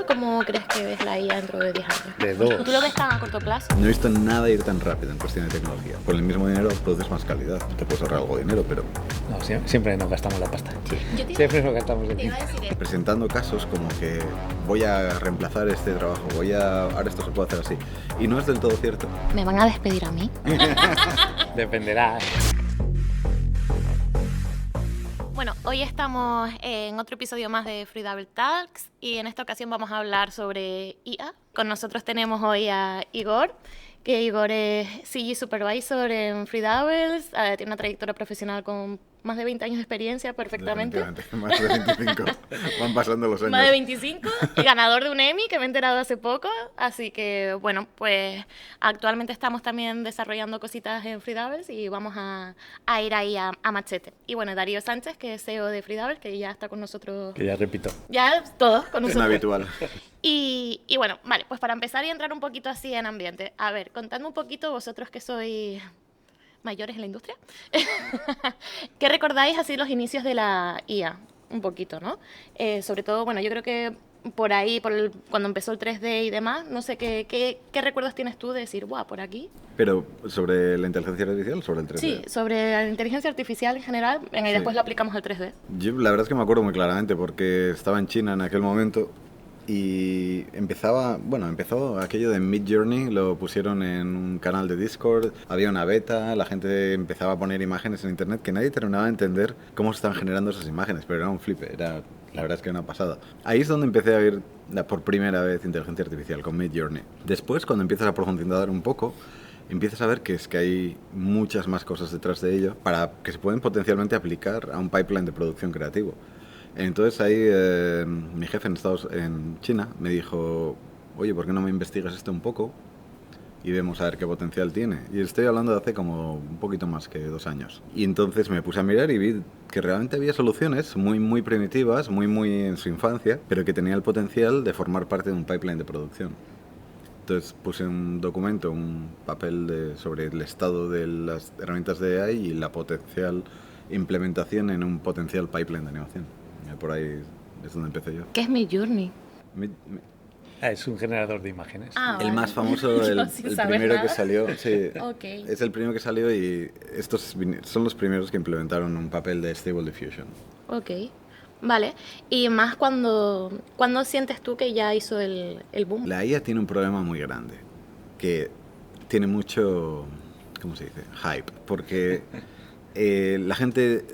cómo crees que ves la IA dentro de 10 años? De 2. ¿Tú lo ves tan a corto plazo? No he visto nada ir tan rápido en cuestión de tecnología. Por el mismo dinero produces más calidad. Te puedes ahorrar algo de dinero, pero No, siempre nos gastamos la pasta. Yo te Siempre nos gastamos el iba a dinero. decir eso. presentando casos como que voy a reemplazar este trabajo, ahora esto se puede hacer así. Y no es del todo cierto. ¿Me van a despedir a mí? Dependerá. Bueno, hoy estamos en otro episodio más de Freedable Talks y en esta ocasión vamos a hablar sobre IA. Con nosotros tenemos hoy a Igor, que Igor es CG Supervisor en Freedables, tiene una trayectoria profesional con más de 20 años de experiencia perfectamente. Más de 25. Van pasando los años. Más de 25, y ganador de un Emmy, que me he enterado hace poco. Así que, bueno, pues actualmente estamos también desarrollando cositas en Freedables y vamos a ir ahí a machete. Y bueno, Darío Sánchez, que es CEO de Freedables, que ya está con nosotros. Que ya repito. Ya todos con Es nosotros. habitual. Y bueno, vale, pues para empezar y entrar un poquito así en ambiente. A ver, contadme un poquito, vosotros que sois mayores en la industria, ¿qué recordáis así los inicios de la IA? Un poquito, ¿no? Sobre todo, bueno, yo creo que por ahí, cuando empezó el 3D y demás, no sé, ¿qué recuerdos tienes tú de decir, guau, por aquí? Pero sobre la inteligencia artificial, sobre el 3D. Sí, sobre la inteligencia artificial en general, y Sí. después lo aplicamos al 3D. Yo la verdad es que me acuerdo muy claramente porque estaba en China en aquel momento y empezó aquello de Midjourney, lo pusieron en un canal de Discord, había una beta, la gente empezaba a poner imágenes en internet que nadie terminaba de entender cómo se estaban generando esas imágenes, pero era un flipe, la verdad es que era una pasada. Ahí es donde empecé a ver por primera vez inteligencia artificial con Midjourney. Después, cuando empiezas a profundizar un poco, empiezas a ver que es que hay muchas más cosas detrás de ello para que se pueden potencialmente aplicar a un pipeline de producción creativo. Entonces ahí mi jefe en China me dijo, oye, ¿por qué no me investigas esto un poco? Y vemos a ver qué potencial tiene. Y estoy hablando de hace como un poquito más que 2 años. Y entonces me puse a mirar y vi que realmente había soluciones muy primitivas, muy en su infancia, pero que tenía el potencial de formar parte de un pipeline de producción. Entonces puse un documento, un papel sobre el estado de las herramientas de AI y la potencial implementación en un potencial pipeline de animación. Por ahí es donde empecé yo. ¿Qué es Midjourney? Es un generador de imágenes. El más famoso, el sin saber primero nada. que salió, sí, Ok. es el primero que salió y estos son los primeros que implementaron un papel de Stable Diffusion. Ok, vale. Y más cuando sientes tú que ya hizo el boom. La IA tiene un problema muy grande, que tiene mucho, ¿cómo se dice? Hype, porque la gente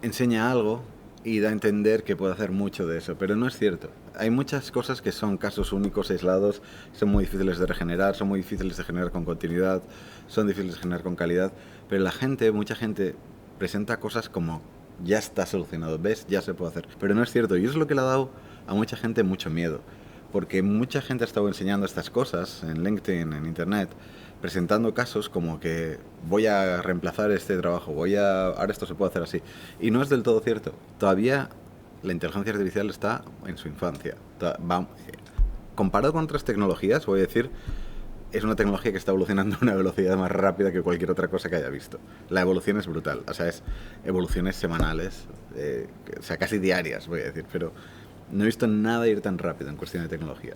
enseña algo y da a entender que puede hacer mucho de eso, pero no es cierto. Hay muchas cosas que son casos únicos, aislados, son muy difíciles de regenerar, son muy difíciles de generar con continuidad, son difíciles de generar con calidad, pero mucha gente presenta cosas como ya está solucionado, ¿ves? Ya se puede hacer. Pero no es cierto, y eso es lo que le ha dado a mucha gente mucho miedo, porque mucha gente ha estado enseñando estas cosas en LinkedIn, en Internet, presentando casos como que voy a reemplazar este trabajo, ahora esto se puede hacer así. Y no es del todo cierto. Todavía la inteligencia artificial está en su infancia. Comparado con otras tecnologías, voy a decir, es una tecnología que está evolucionando a una velocidad más rápida que cualquier otra cosa que haya visto. La evolución es brutal, o sea, es evoluciones semanales, o sea, casi diarias, voy a decir, pero no he visto nada ir tan rápido en cuestión de tecnología.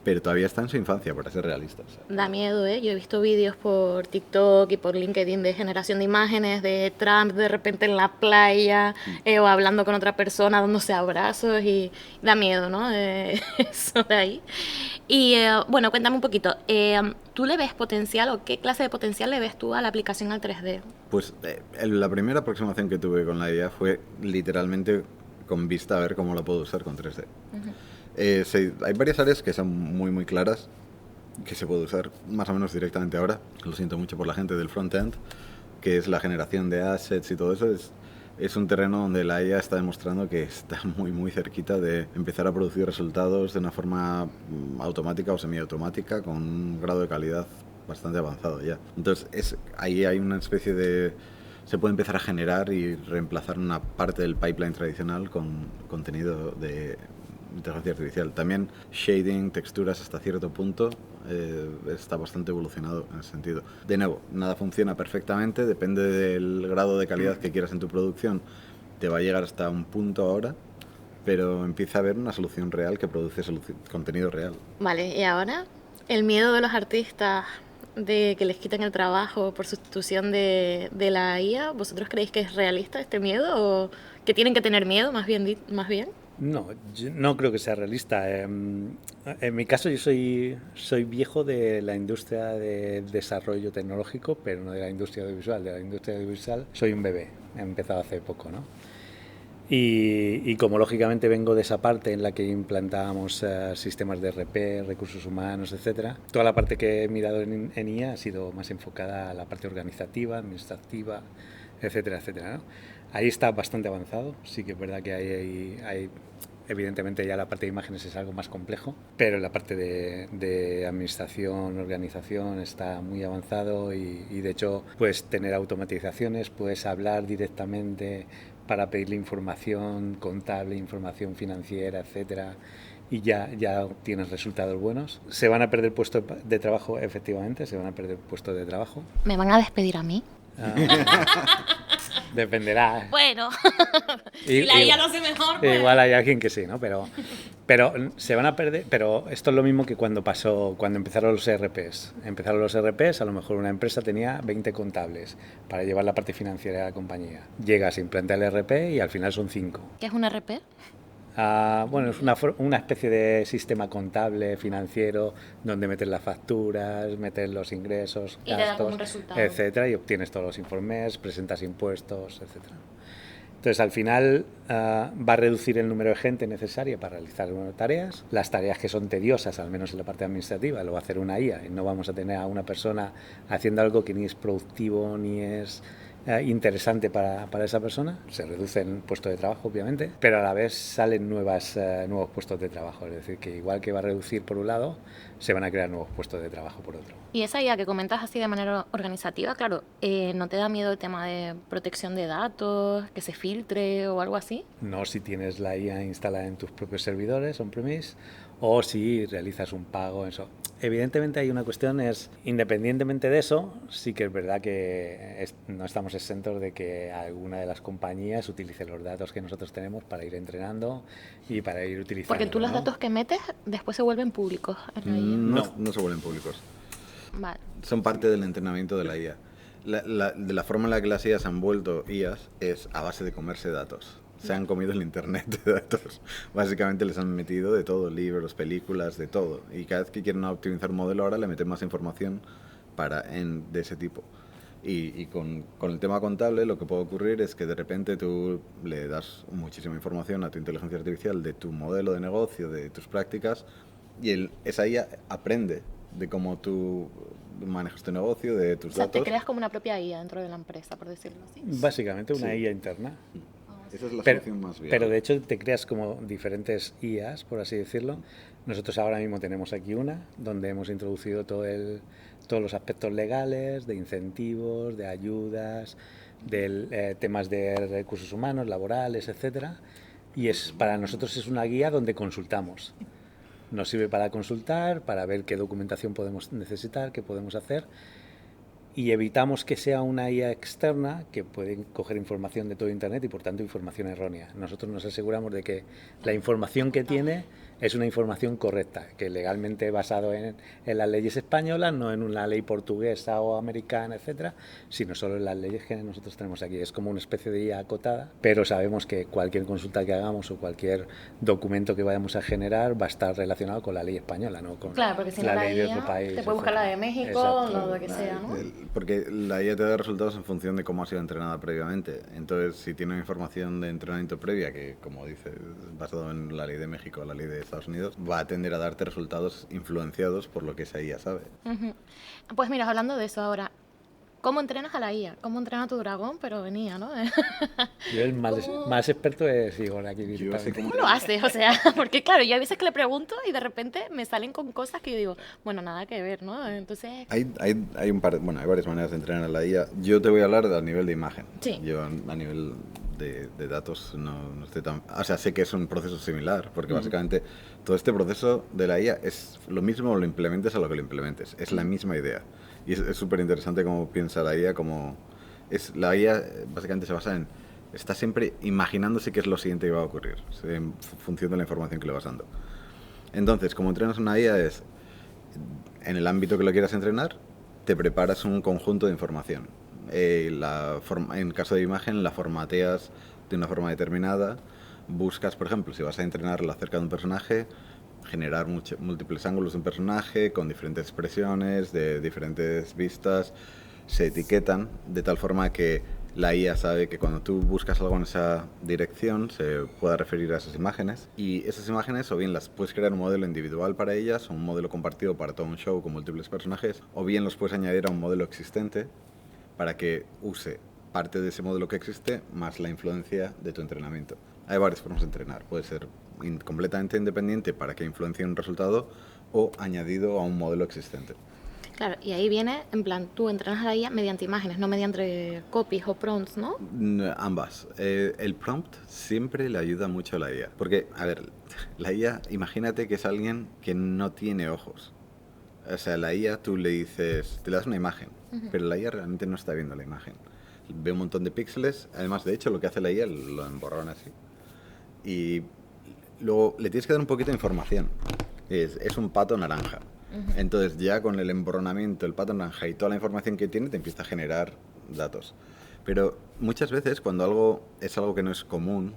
Pero todavía está en su infancia, para ser realistas. Da miedo, ¿eh? Yo he visto vídeos por TikTok y por LinkedIn de generación de imágenes de Trump de repente en la playa o hablando con otra persona, dándose abrazos y da miedo, ¿no? Eso de ahí. Y bueno, cuéntame un poquito. ¿Tú le ves potencial o qué clase de potencial le ves tú a la aplicación al 3D? Pues la primera aproximación que tuve con la IA fue literalmente con vista a ver cómo la puedo usar con 3D. Hay varias áreas que son muy claras que se puede usar más o menos directamente ahora. Lo siento mucho por la gente del front-end, que es la generación de assets y todo eso. Es un terreno donde la IA está demostrando que está muy cerquita de empezar a producir resultados de una forma automática o semiautomática con un grado de calidad bastante avanzado ya. Entonces ahí hay una especie de... Se puede empezar a generar y reemplazar una parte del pipeline tradicional con contenido de inteligencia artificial. También shading, texturas hasta cierto punto está bastante evolucionado en ese sentido. De nuevo, nada funciona perfectamente, depende del grado de calidad que quieras en tu producción. Te va a llegar hasta un punto ahora, pero empieza a haber una solución real que produce contenido real. Vale, y ahora, el miedo de los artistas de que les quiten el trabajo por sustitución de la IA, ¿vosotros creéis que es realista este miedo o que tienen que tener miedo, más bien? No, yo no creo que sea realista. En mi caso yo soy viejo de la industria de desarrollo tecnológico, pero no de la industria audiovisual. De la industria audiovisual soy un bebé, he empezado hace poco, ¿no? Y como lógicamente vengo de esa parte en la que implantábamos sistemas de RP, recursos humanos, etcétera, toda la parte que he mirado en IA ha sido más enfocada a la parte organizativa, administrativa, etcétera, etcétera, ¿no? Ahí está bastante avanzado, sí que es verdad que hay evidentemente ya la parte de imágenes es algo más complejo, pero la parte de administración, organización está muy avanzado y de hecho puedes tener automatizaciones, puedes hablar directamente para pedirle información contable, información financiera, etcétera, y ya tienes resultados buenos. ¿Se van a perder puestos de trabajo? Efectivamente, se van a perder puestos de trabajo. ¿Me van a despedir a mí? Dependerá. Bueno, si la IA lo hace mejor, pues... Igual hay alguien que sí, ¿no? Pero se van a perder. Pero esto es lo mismo que cuando empezaron los ERPs. Empezaron los ERPs, a lo mejor una empresa tenía 20 contables para llevar la parte financiera de la compañía. Llegas, implanta el ERP y al final son 5. ¿Qué es un RP? Bueno, es una especie de sistema contable, financiero, donde metes las facturas, metes los ingresos, y gastos, te da como un resultado, etcétera, y obtienes todos los informes, presentas impuestos, etcétera. Entonces, al final va a reducir el número de gente necesaria para realizar tareas. Las tareas que son tediosas, al menos en la parte administrativa, lo va a hacer una IA. Y no vamos a tener a una persona haciendo algo que ni es productivo ni es interesante para esa persona. Se reducen puestos de trabajo, obviamente, pero a la vez salen nuevos puestos de trabajo. Es decir, que igual que va a reducir por un lado, se van a crear nuevos puestos de trabajo por otro. Y esa IA que comentas así de manera organizativa, claro, ¿no te da miedo el tema de protección de datos, que se filtre o algo así? No, si tienes la IA instalada en tus propios servidores on-premise o si realizas un pago, eso. Evidentemente hay una cuestión, independientemente de eso, sí que es verdad que no estamos exentos de que alguna de las compañías utilice los datos que nosotros tenemos para ir entrenando y para ir utilizando. Porque tú los datos que metes después se vuelven públicos en la IA. No se vuelven públicos. Vale. Son parte del entrenamiento de la IA. De la forma en la que las IAs han vuelto IAs es a base de comerse datos. Se han comido el internet de datos. Básicamente les han metido de todo, libros, películas, de todo. Y cada vez que quieren optimizar un modelo ahora le meten más información de ese tipo. Y con el tema contable lo que puede ocurrir es que de repente tú le das muchísima información a tu inteligencia artificial de tu modelo de negocio, de tus prácticas, y esa IA aprende de cómo tú manejas tu negocio, de tus datos. O sea, te creas como una propia IA dentro de la empresa, por decirlo así. Básicamente una IA interna. Esa es la solución más viable. Pero de hecho te creas como diferentes IAs, por así decirlo. Nosotros ahora mismo tenemos aquí una, donde hemos introducido todos los aspectos legales, de incentivos, de ayudas, de temas de recursos humanos, laborales, etcétera. Y para nosotros es una guía donde consultamos. Nos sirve para consultar, para ver qué documentación podemos necesitar, qué podemos hacer. Y evitamos que sea una IA externa que puede coger información de todo Internet y por tanto información errónea. Nosotros nos aseguramos de que la información que tiene es una información correcta, que legalmente basado en las leyes españolas, no en una ley portuguesa o americana, etcétera, sino solo en las leyes que nosotros tenemos aquí. Es como una especie de IA acotada, pero sabemos que cualquier consulta que hagamos o cualquier documento que vayamos a generar va a estar relacionado con la ley española, no con porque si la ley de otro país. Te puede buscar la de México o lo que sea, ¿no? Porque la IA te da resultados en función de cómo ha sido entrenada previamente. Entonces, si tiene información de entrenamiento previa, que como dice, basado en la ley de México o la ley de Estados Unidos, va a tender a darte resultados influenciados por lo que esa IA sabe. Uh-huh. Pues mira, hablando de eso ahora, ¿cómo entrenas a la IA? ¿Cómo entrena a tu dragón? Pero venía, ¿no? Yo el más experto es Igor aquí. ¿Cómo lo haces? O sea, porque claro, yo a veces que le pregunto y de repente me salen con cosas que yo digo, bueno, nada que ver, ¿no? Entonces... Hay varias maneras de entrenar a la IA. Yo te voy a hablar a nivel de imagen. Sí. Yo a nivel de datos no estoy tan... O sea, sé que es un proceso similar, porque básicamente todo este proceso de la IA es lo mismo, lo implementes a lo que lo implementes. Es la misma idea. Y es súper interesante cómo piensa la IA, la IA básicamente se basa en Está siempre imaginándose qué es lo siguiente que va a ocurrir, en función de la información que le vas dando. Entonces, como entrenas una IA es, en el ámbito que lo quieras entrenar, te preparas un conjunto de información. En caso de imagen, la formateas de una forma determinada. Buscas, por ejemplo, si vas a entrenarla acerca de un personaje, generar múltiples ángulos de un personaje con diferentes expresiones, de diferentes vistas, se etiquetan de tal forma que la IA sabe que cuando tú buscas algo en esa dirección se pueda referir a esas imágenes, y esas imágenes o bien las puedes crear un modelo individual para ellas o un modelo compartido para todo un show con múltiples personajes, o bien los puedes añadir a un modelo existente para que use parte de ese modelo que existe más la influencia de tu entrenamiento. Hay varias formas de entrenar. Puede ser completamente independiente para que influencie un resultado o añadido a un modelo existente. Claro, y ahí viene, en plan, tú entrenas a la IA mediante imágenes, no mediante copies o prompts, ¿no? Ambas. El prompt siempre le ayuda mucho a la IA. Porque, a ver, la IA, imagínate que es alguien que no tiene ojos. O sea, la IA tú le dices, te le das una imagen, pero la IA realmente no está viendo la imagen. Ve un montón de píxeles, además, de hecho, lo que hace la IA lo emborrona así. Y luego le tienes que dar un poquito de información. Es un pato naranja. Entonces ya con el emborronamiento, el pato naranja y toda la información que tiene te empieza a generar datos. Pero muchas veces cuando algo es algo que no es común,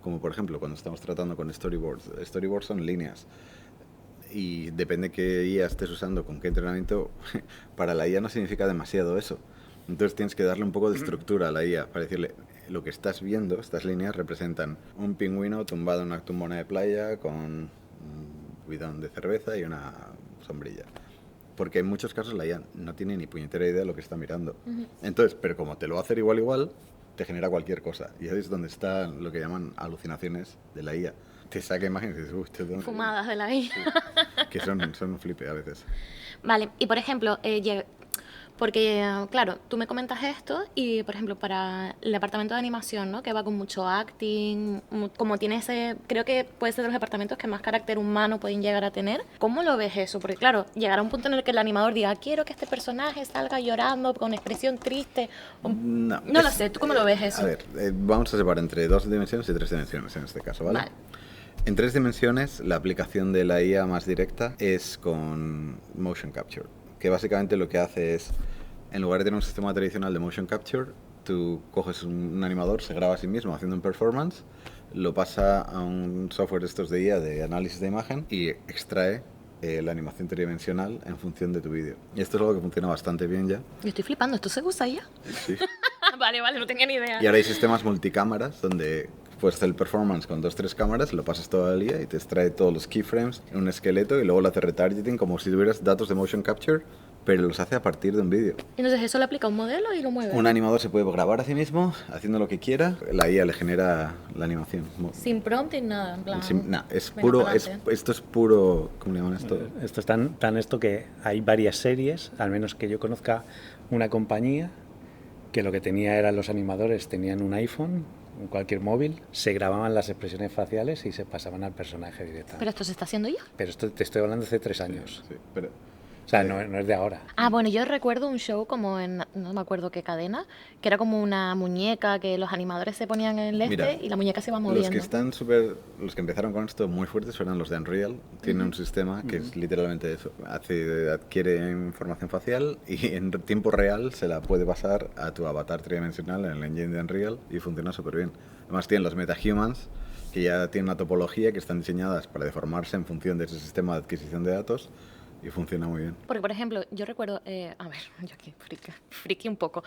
como por ejemplo cuando estamos tratando con storyboards son líneas. Y depende qué IA estés usando, con qué entrenamiento, para la IA no significa demasiado eso. Entonces tienes que darle un poco de estructura a la IA para decirle, lo que estás viendo, estas líneas representan un pingüino tumbado en una tumbona de playa con un bidón de cerveza y una sombrilla. Porque en muchos casos la IA no tiene ni puñetera idea de lo que está mirando. Entonces, pero como te lo va a hacer igual, te genera cualquier cosa. Y ahí es donde está lo que llaman alucinaciones de la IA. Te saca imágenes y dices, uy, Fumadas de la IA. Sí, que son un flipe a veces. Vale, y por ejemplo, porque, claro, tú me comentas esto y, por ejemplo, para el departamento de animación, ¿no? Que va con mucho acting, como tiene ese, creo que puede ser de los departamentos que más carácter humano pueden llegar a tener. ¿Cómo lo ves eso? Porque, claro, llegará un punto en el que el animador diga, quiero que este personaje salga llorando con expresión triste. No lo sé, ¿tú cómo lo ves eso? A ver, vamos a separar entre 2 dimensiones y 3 dimensiones en este caso, ¿vale? En 3 dimensiones, la aplicación de la IA más directa es con Motion Capture, que básicamente lo que hace es, en lugar de tener un sistema tradicional de motion capture, tú coges un animador, se graba a sí mismo haciendo un performance, lo pasa a un software estos de IA de análisis de imagen y extrae la animación tridimensional en función de tu vídeo. Y esto es algo que funciona bastante bien ya. Yo estoy flipando, ¿esto se usa ya? Sí. Vale, no tenía ni idea. Y ahora hay sistemas multicámaras donde puedes hacer el performance con 2-3 cámaras, lo pasas todo al IA y te extrae todos los keyframes en un esqueleto y luego lo hace retargeting como si tuvieras datos de motion capture, pero los hace a partir de un vídeo. Entonces eso le aplica un modelo y lo mueve. Un animador se puede grabar a sí mismo haciendo lo que quiera, la IA le genera la animación. Sin prompt y nada, en plan. Es puro, esto es puro, ¿cómo le llaman esto? Esto es tan esto que hay varias series, al menos que yo conozca una compañía que lo que tenía eran los animadores, tenían un iPhone, cualquier móvil, se grababan las expresiones faciales y se pasaban al personaje directamente. ¿Pero esto se está haciendo ya? Pero esto te estoy hablando de hace 3 años. Sí, pero... O sea, no es de ahora. Bueno, yo recuerdo un show como en, no me acuerdo qué cadena, que era como una muñeca que los animadores se ponían en el Mira, y la muñeca se iba moviendo. Los que empezaron con esto muy fuertes eran los de Unreal. Tienen un sistema que es literalmente eso. Adquiere información facial y en tiempo real se la puede pasar a tu avatar tridimensional en el engine de Unreal y funciona súper bien. Además tienen los MetaHumans, que ya tienen una topología que están diseñadas para deformarse en función de ese sistema de adquisición de datos. Y funciona muy bien. Porque, por ejemplo, yo recuerdo... a ver, yo aquí, friki un poco.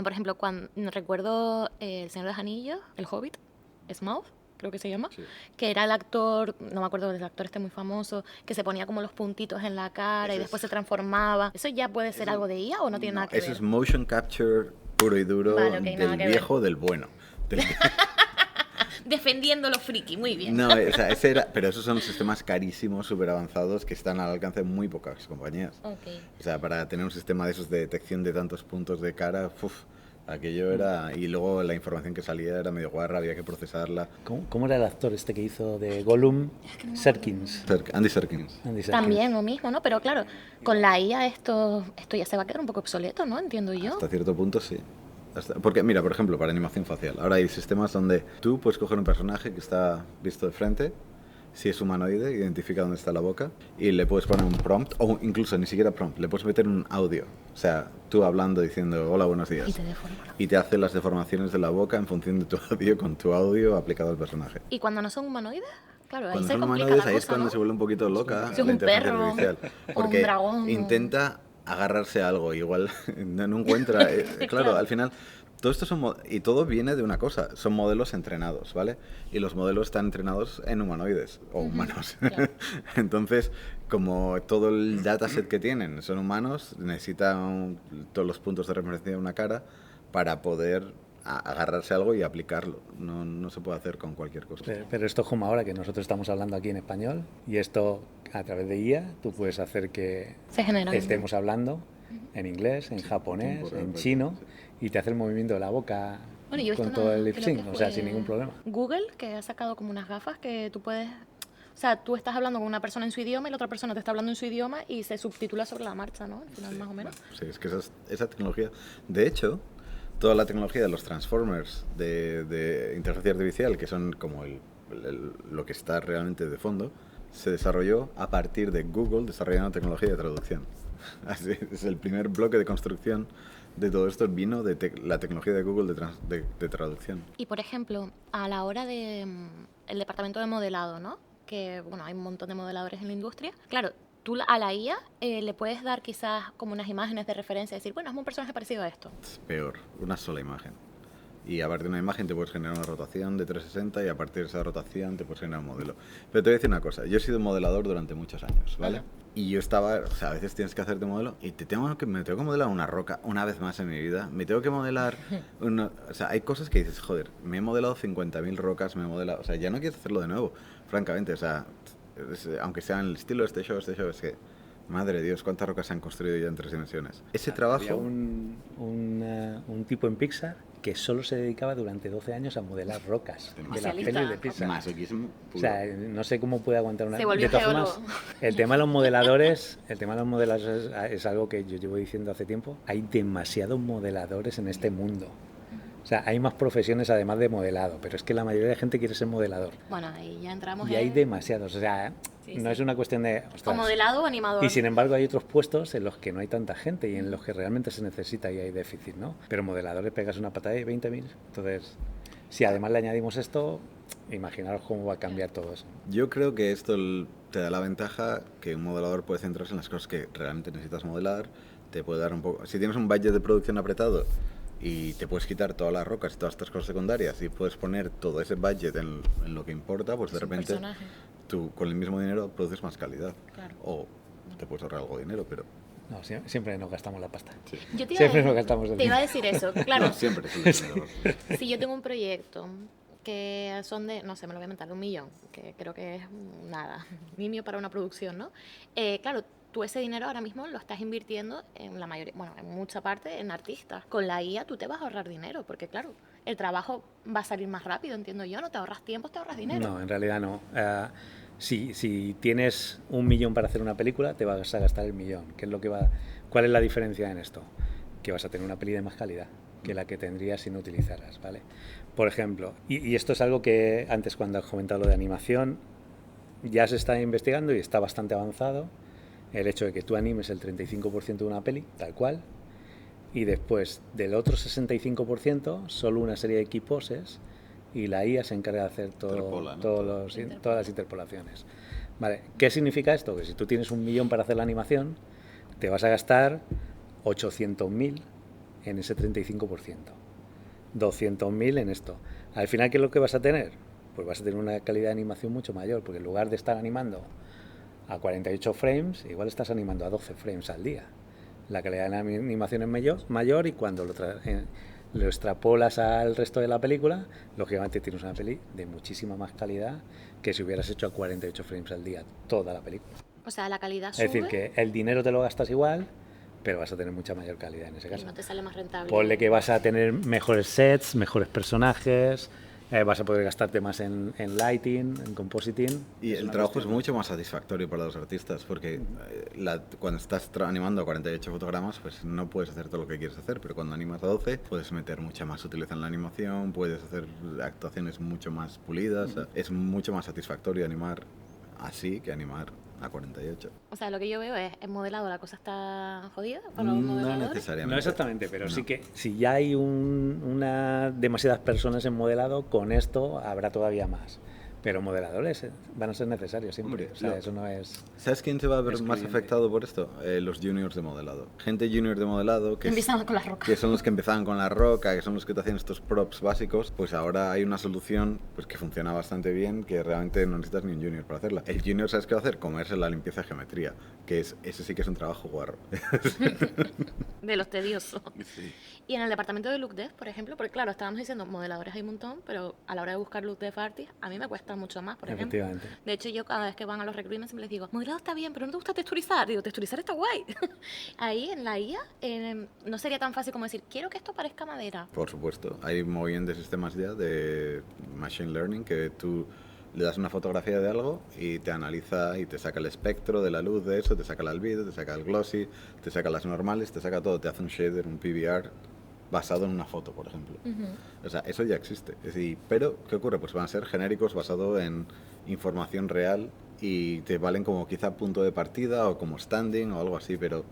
Por ejemplo, cuando recuerdo El Señor de los Anillos, El Hobbit, Smaug, creo que se llama, sí. Que era el actor, no me acuerdo del actor este muy famoso, que se ponía como los puntitos en la cara y después se transformaba. ¿Eso ya puede ser algo de IA o no tiene nada que ver? Eso es motion capture puro y duro, del viejo, del bueno. Defendiendo lo friki, muy bien. No, pero esos son sistemas carísimos, súper avanzados, que están al alcance de muy pocas compañías. Okay. O sea, para tener un sistema de esos de detección de tantos puntos de cara, aquello era... Y luego la información que salía era medio guarra, había que procesarla. ¿Cómo era el actor este que hizo de Gollum? Serkins. Andy Serkins. También lo mismo, ¿no? Pero claro, con la IA esto ya se va a quedar un poco obsoleto, ¿no? Entiendo yo. Hasta cierto punto, sí. Porque, mira, por ejemplo, para animación facial, ahora hay sistemas donde tú puedes coger un personaje que está visto de frente, si es humanoide, identifica dónde está la boca, y le puedes poner un prompt, o incluso ni siquiera prompt, le puedes meter un audio. O sea, tú hablando, diciendo, hola, buenos días. Y te deforma. Y te hace las deformaciones de la boca en función de tu audio, con tu audio aplicado al personaje. ¿Y cuando no son humanoides? Claro, ahí Cuando se son complica humanoides, la ahí es cosa, cuando ¿no? se vuelve un poquito loca Si es la un inteligencia perro, artificial. o un Porque dragón, o- intenta agarrarse a algo, igual no encuentra. Claro, Claro. al final, todo esto y todo viene de una cosa, son modelos entrenados, ¿vale? Y los modelos están entrenados en humanoides o humanos. claro. Entonces, como todo el dataset que tienen son humanos, necesitan todos los puntos de referencia de una cara para poder agarrarse a algo y aplicarlo. No se puede hacer con cualquier cosa. Pero esto como ahora que nosotros estamos hablando aquí en español y esto a través de IA tú puedes hacer que Se genera. estemos hablando en inglés, en japonés, temporal, en chino y te hace el movimiento de la boca Bueno, yo he visto con todo el lip creo sync, que o sea, fue sin ningún problema. Google, que ha sacado como unas gafas que tú puedes... O sea, tú estás hablando con una persona en su idioma y la otra persona te está hablando en su idioma y se subtitula sobre la marcha, ¿no? Al final, más o menos. Sí, es que esa tecnología... De hecho, toda la tecnología de los transformers de inteligencia artificial, que son como lo que está realmente de fondo, se desarrolló a partir de Google desarrollando tecnología de traducción. Así es, el primer bloque de construcción de todo esto vino de la tecnología de Google de traducción. Y, por ejemplo, a la hora de el departamento de modelado, ¿no? Que, bueno, hay un montón de modeladores en la industria. Claro, tú a la IA le puedes dar quizás como unas imágenes de referencia, decir, bueno, es un personaje parecido a esto. Es peor, una sola imagen. Y a partir de una imagen te puedes generar una rotación de 360 y a partir de esa rotación te puedes generar un modelo. Pero te voy a decir una cosa, yo he sido modelador durante muchos años, ¿vale? Ajá. Y yo estaba, o sea, a veces tienes que hacerte modelo y me tengo que modelar una roca una vez más en mi vida. Me tengo que modelar, o sea, hay cosas que dices, joder, me he modelado 50.000 rocas, me he modelado, o sea, ya no quiero hacerlo de nuevo, francamente, o sea, aunque sea en el estilo de este show, es que, madre de Dios, cuántas rocas se han construido ya en 3 dimensiones. Ese trabajo... Había un tipo en Pixar que solo se dedicaba durante 12 años a modelar rocas de las Especialista. pelis de Pixar. Masoquismo O puro. sea, no sé cómo puede aguantar una... Se volvió de todas geólogo. formas, el tema de los modeladores es algo que yo llevo diciendo hace tiempo. Hay demasiados modeladores en este mundo. O sea, hay más profesiones además de modelado, pero es que la mayoría de gente quiere ser modelador. Bueno, ahí ya entramos Y hay en... demasiados, o sea, Sí, no sí. es una cuestión de... O ostras. modelado o animador. Y sin embargo hay otros puestos en los que no hay tanta gente y en los que realmente se necesita y hay déficit, ¿no? Pero modeladores pegas una patada y 20.000. Entonces, si además le añadimos esto, imaginaros cómo va a cambiar todo eso. Yo creo que esto te da la ventaja que un modelador puede centrarse en las cosas que realmente necesitas modelar, te puede dar un poco... Si tienes un budget de producción apretado y te puedes quitar todas las rocas y todas estas cosas secundarias y puedes poner todo ese budget en lo que importa, pues de Es un repente personaje. tú con el mismo dinero produces más calidad. Claro. O te puedes ahorrar algo de dinero, pero... No, siempre nos gastamos la pasta. Yo te Siempre nos gastamos el te iba a dinero. decir eso, claro. No, siempre es el dinero. Si yo tengo un proyecto que son de, no sé, me lo voy a inventar, de 1 millón, que creo que es nada, nimio para una producción, ¿no? Claro, tú ese dinero ahora mismo lo estás invirtiendo en la mayoría, bueno, en mucha parte en artistas. Con la IA tú te vas a ahorrar dinero, porque claro, el trabajo va a salir más rápido, entiendo yo, no te ahorras tiempo, te ahorras dinero. No, en realidad no. Si tienes 1 millón para hacer una película, te vas a gastar el millón. ¿Cuál es la diferencia en esto? Que vas a tener una peli de más calidad que la que tendrías si no utilizaras, ¿vale? Por ejemplo, y esto es algo que antes cuando has comentado lo de animación, ya se está investigando y está bastante avanzado, el hecho de que tú animes el 35% de una peli, tal cual, y después del otro 65%, solo una serie de keyposes y la IA se encarga de hacer Interpola, ¿no? todas las interpolaciones. Vale, ¿qué significa esto? Que si tú tienes 1 millón para hacer la animación, te vas a gastar 800.000 en ese 35%, 200.000 en esto. Al final, ¿qué es lo que vas a tener? Pues vas a tener una calidad de animación mucho mayor, porque en lugar de estar animando a 48 frames, igual estás animando a 12 frames al día. La calidad de la animación es mayor y cuando lo extrapolas al resto de la película, lógicamente tienes una peli de muchísima más calidad que si hubieras hecho a 48 frames al día toda la película. O sea, la calidad sube Es decir, que el dinero te lo gastas igual, pero vas a tener mucha mayor calidad en ese y caso. no te sale más rentable. Ponle que vas a tener mejores sets, mejores personajes, vas a poder gastarte más en lighting, en compositing. Y el trabajo es mucho más satisfactorio para los artistas porque cuando estás animando a 48 fotogramas, pues no puedes hacer todo lo que quieres hacer, pero cuando animas a 12 puedes meter mucha más sutileza en la animación, puedes hacer actuaciones mucho más pulidas, es mucho más satisfactorio animar así que animar a 48. O sea, lo que yo veo es, en modelado la cosa está jodida para No los modeladores. necesariamente. No exactamente, pero No. sí que si ya hay demasiadas personas en modelado, con esto habrá todavía más. Pero modeladores van a ser necesarios siempre. Hombre, O sea, eso no es... ¿Sabes quién se va a ver más excluyente. afectado por esto? Los juniors de modelado. Gente junior de modelado Empezando con las rocas. que son los que empezaban con la roca, que son los que te hacían estos props básicos. Pues ahora hay una solución pues que funciona bastante bien, que realmente no necesitas ni un junior para hacerla. El junior, ¿sabes qué va a hacer? Comerse la limpieza de geometría, que ese sí que es un trabajo guarro. De los tediosos. Sí. Y en el departamento de look dev, por ejemplo, porque claro, estábamos diciendo modeladores hay un montón, pero a la hora de buscar look dev artists, a mí me cuesta mucho más, por ejemplo. Efectivamente. De hecho, yo cada vez que van a los recruitments siempre les digo, modelado está bien, pero no te gusta texturizar. Digo, texturizar está guay. Ahí en la IA no sería tan fácil como decir, quiero que esto parezca madera. Por supuesto, hay un montón de sistemas ya de machine learning que tú le das una fotografía de algo y te analiza y te saca el espectro de la luz de eso, te saca el albedo, te saca el glossy, te saca las normales, te saca todo, te hace un shader, un PBR basado en una foto, por ejemplo. O sea, eso ya existe. Es decir, pero, ¿qué ocurre? Pues van a ser genéricos basados en información real y te valen como quizá punto de partida o como standing o algo así, pero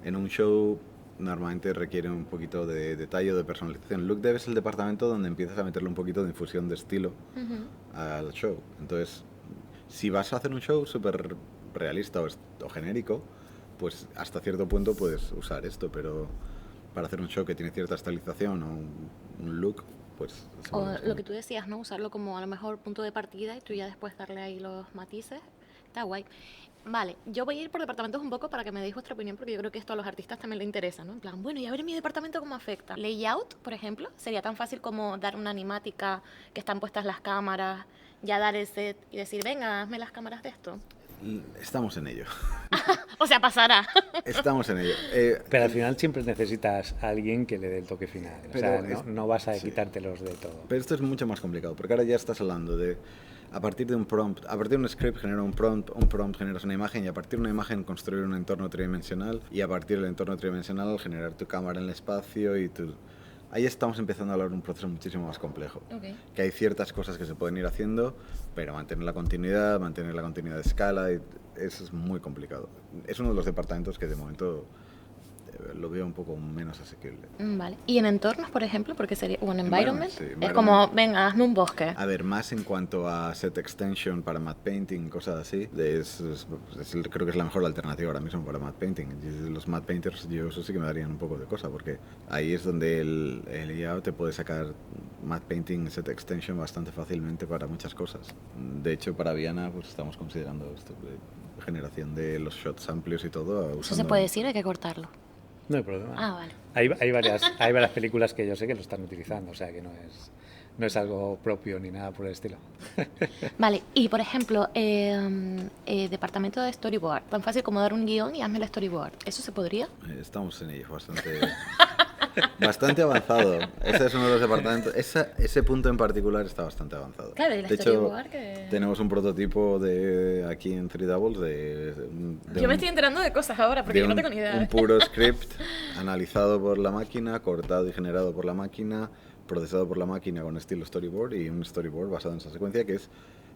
en un show normalmente requiere un poquito de detalle o de personalización. Look Dev es el departamento donde empiezas a meterle un poquito de infusión de estilo al show. Entonces, si vas a hacer un show súper realista o genérico, pues hasta cierto punto puedes usar esto, pero para hacer un show que tiene cierta estilización o un look, pues... O lo que tú decías, ¿no? Usarlo como a lo mejor punto de partida y tú ya después darle ahí los matices. Está guay. Vale, yo voy a ir por departamentos un poco para que me deis vuestra opinión, porque yo creo que esto a los artistas también les interesa, ¿no? En plan, bueno, y a ver en mi departamento cómo afecta. Layout, por ejemplo, sería tan fácil como dar una animática, que están puestas las cámaras, ya dar el set y decir, venga, hazme las cámaras de esto. Estamos en ello. O sea, pasará. Estamos en ello. Pero al final siempre necesitas a alguien que le dé el toque final. O sea, no vas a sí. quitártelos de todo. Pero esto es mucho más complicado, porque ahora ya estás hablando de, a partir de un prompt, a partir de un script genera un prompt generas una imagen, y a partir de una imagen construir un entorno tridimensional, y a partir del entorno tridimensional generar tu cámara en el espacio y tu... Ahí estamos empezando a hablar de un proceso muchísimo más complejo. Okay. Que hay ciertas cosas que se pueden ir haciendo, pero mantener la continuidad de escala, eso es muy complicado. Es uno de los departamentos que de momento lo veo un poco menos asequible. Vale. ¿Y en entornos, por ejemplo? Porque sería un environment. Sí, Es como, venga, hazme un bosque. A ver, más en cuanto a set extension para matte painting, cosas así, creo que es la mejor alternativa ahora mismo para matte painting. Los matte painters, yo eso sí que me darían un poco de cosa, porque ahí es donde el IA te puede sacar matte painting, set extension bastante fácilmente para muchas cosas. De hecho, para Viana pues estamos considerando esto de generación de los shots amplios y todo. Eso se puede decir, hay que cortarlo. No hay problema. Ah, vale. Hay varias películas que yo sé que lo están utilizando, o sea que no es algo propio ni nada por el estilo. Vale, y por ejemplo, departamento de storyboard. Tan fácil como dar un guión y hazme el storyboard. ¿Eso se podría? Estamos en ello, bastante avanzado. Ese es uno de los departamentos. Ese punto en particular está bastante avanzado. Claro, y el de hecho, storyboard que... tenemos un prototipo aquí en Three Doubles Yo me estoy enterando de cosas ahora porque yo no tengo ni idea. Un puro script analizado por la máquina, cortado y generado por la máquina, procesado por la máquina con estilo storyboard y un storyboard basado en esa secuencia que es,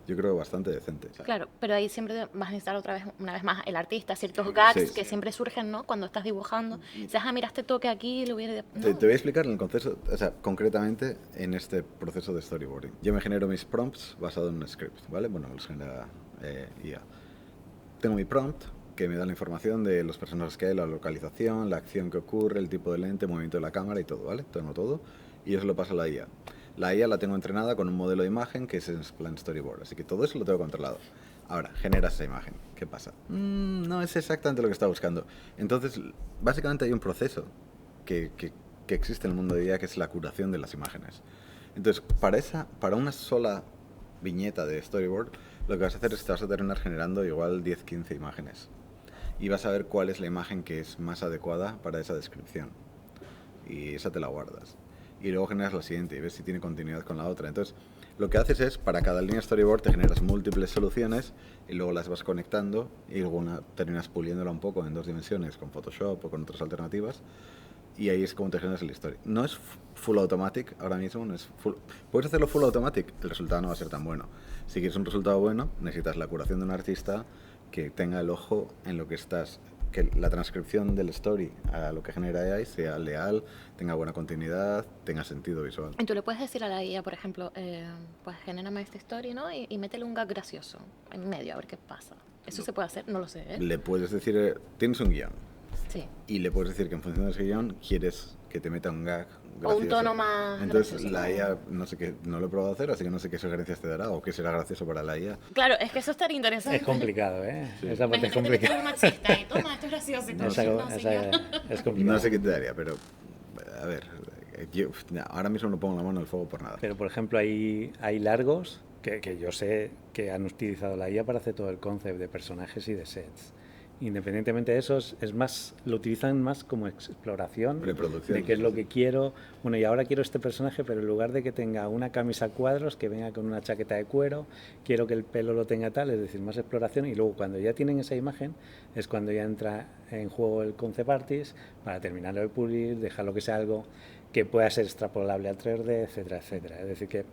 yo creo, bastante decente. Claro, pero ahí siempre vas a necesitar una vez más, el artista, ciertos gags Sí. que siempre surgen, ¿no? Cuando estás dibujando. Dices, mira este toque aquí, lo hubiera... No. Te voy a explicar en el concepto, o sea, concretamente en este proceso de storyboarding. Yo me genero mis prompts basado en un script, ¿vale? Bueno, los genera IA. Tengo mi prompt, que me da la información de los personajes que hay, la localización, la acción que ocurre, el tipo de lente, movimiento de la cámara y todo, ¿vale? Tengo todo y eso lo paso a la IA. La IA la tengo entrenada con un modelo de imagen que es en plan storyboard, así que todo eso lo tengo controlado. Ahora, generas esa imagen. ¿Qué pasa? No es exactamente lo que está buscando. Entonces, básicamente hay un proceso que existe en el mundo de IA, que es la curación de las imágenes. Entonces, para una sola viñeta de storyboard, lo que vas a hacer es que te vas a terminar generando igual 10-15 imágenes. Y vas a ver cuál es la imagen que es más adecuada para esa descripción. Y esa te la guardas. Y luego generas la siguiente y ves si tiene continuidad con la otra. Entonces, Lo que haces es, para cada línea storyboard te generas múltiples soluciones y luego las vas conectando y luego terminas puliéndola un poco en 2 dimensiones con Photoshop o con otras alternativas y ahí es como te generas el story. No es full automatic ahora mismo, no es puedes hacerlo full automatic, el resultado no va a ser tan bueno. Si quieres un resultado bueno, necesitas la curación de un artista que tenga el ojo en lo que estás, que la transcripción del story a lo que genera AI sea leal, tenga buena continuidad, tenga sentido visual. Y tú le puedes decir a la IA, por ejemplo, pues genérame esta story, ¿no? Y métele un gag gracioso en medio, a ver qué pasa. ¿Eso se puede hacer? No lo sé, ¿eh? Le puedes decir, tienes un guión, Sí. y le puedes decir que en función de ese guión quieres que te meta un gag gracioso. O un tono más Entonces gracioso. la IA, no sé qué, no lo he probado a hacer, así que no sé qué sugerencias te dará o qué será gracioso para la IA. Claro, es que eso estaría interesante. Es complicado, ¿eh? Sí. Esa parte es Imagínate que te complicada. metes un machista y toma, esto es gracioso y todo. No, señor. Es complicado. No sé qué te daría, pero a ver, yo ahora mismo no pongo la mano en el fuego por nada. Pero, por ejemplo, hay largos que yo sé que han utilizado la IA para hacer todo el concept de personajes y de sets. Independientemente de eso, es más, lo utilizan más como exploración Preproducción, de qué es sí, lo sí. que quiero. Bueno, y ahora quiero este personaje, pero en lugar de que tenga una camisa a cuadros, que venga con una chaqueta de cuero, quiero que el pelo lo tenga tal, es decir, más exploración. Y luego, cuando ya tienen esa imagen, es cuando ya entra en juego el concept artist para terminarlo de pulir, dejarlo que sea algo que pueda ser extrapolable al 3D, etcétera, etcétera. Es decir, que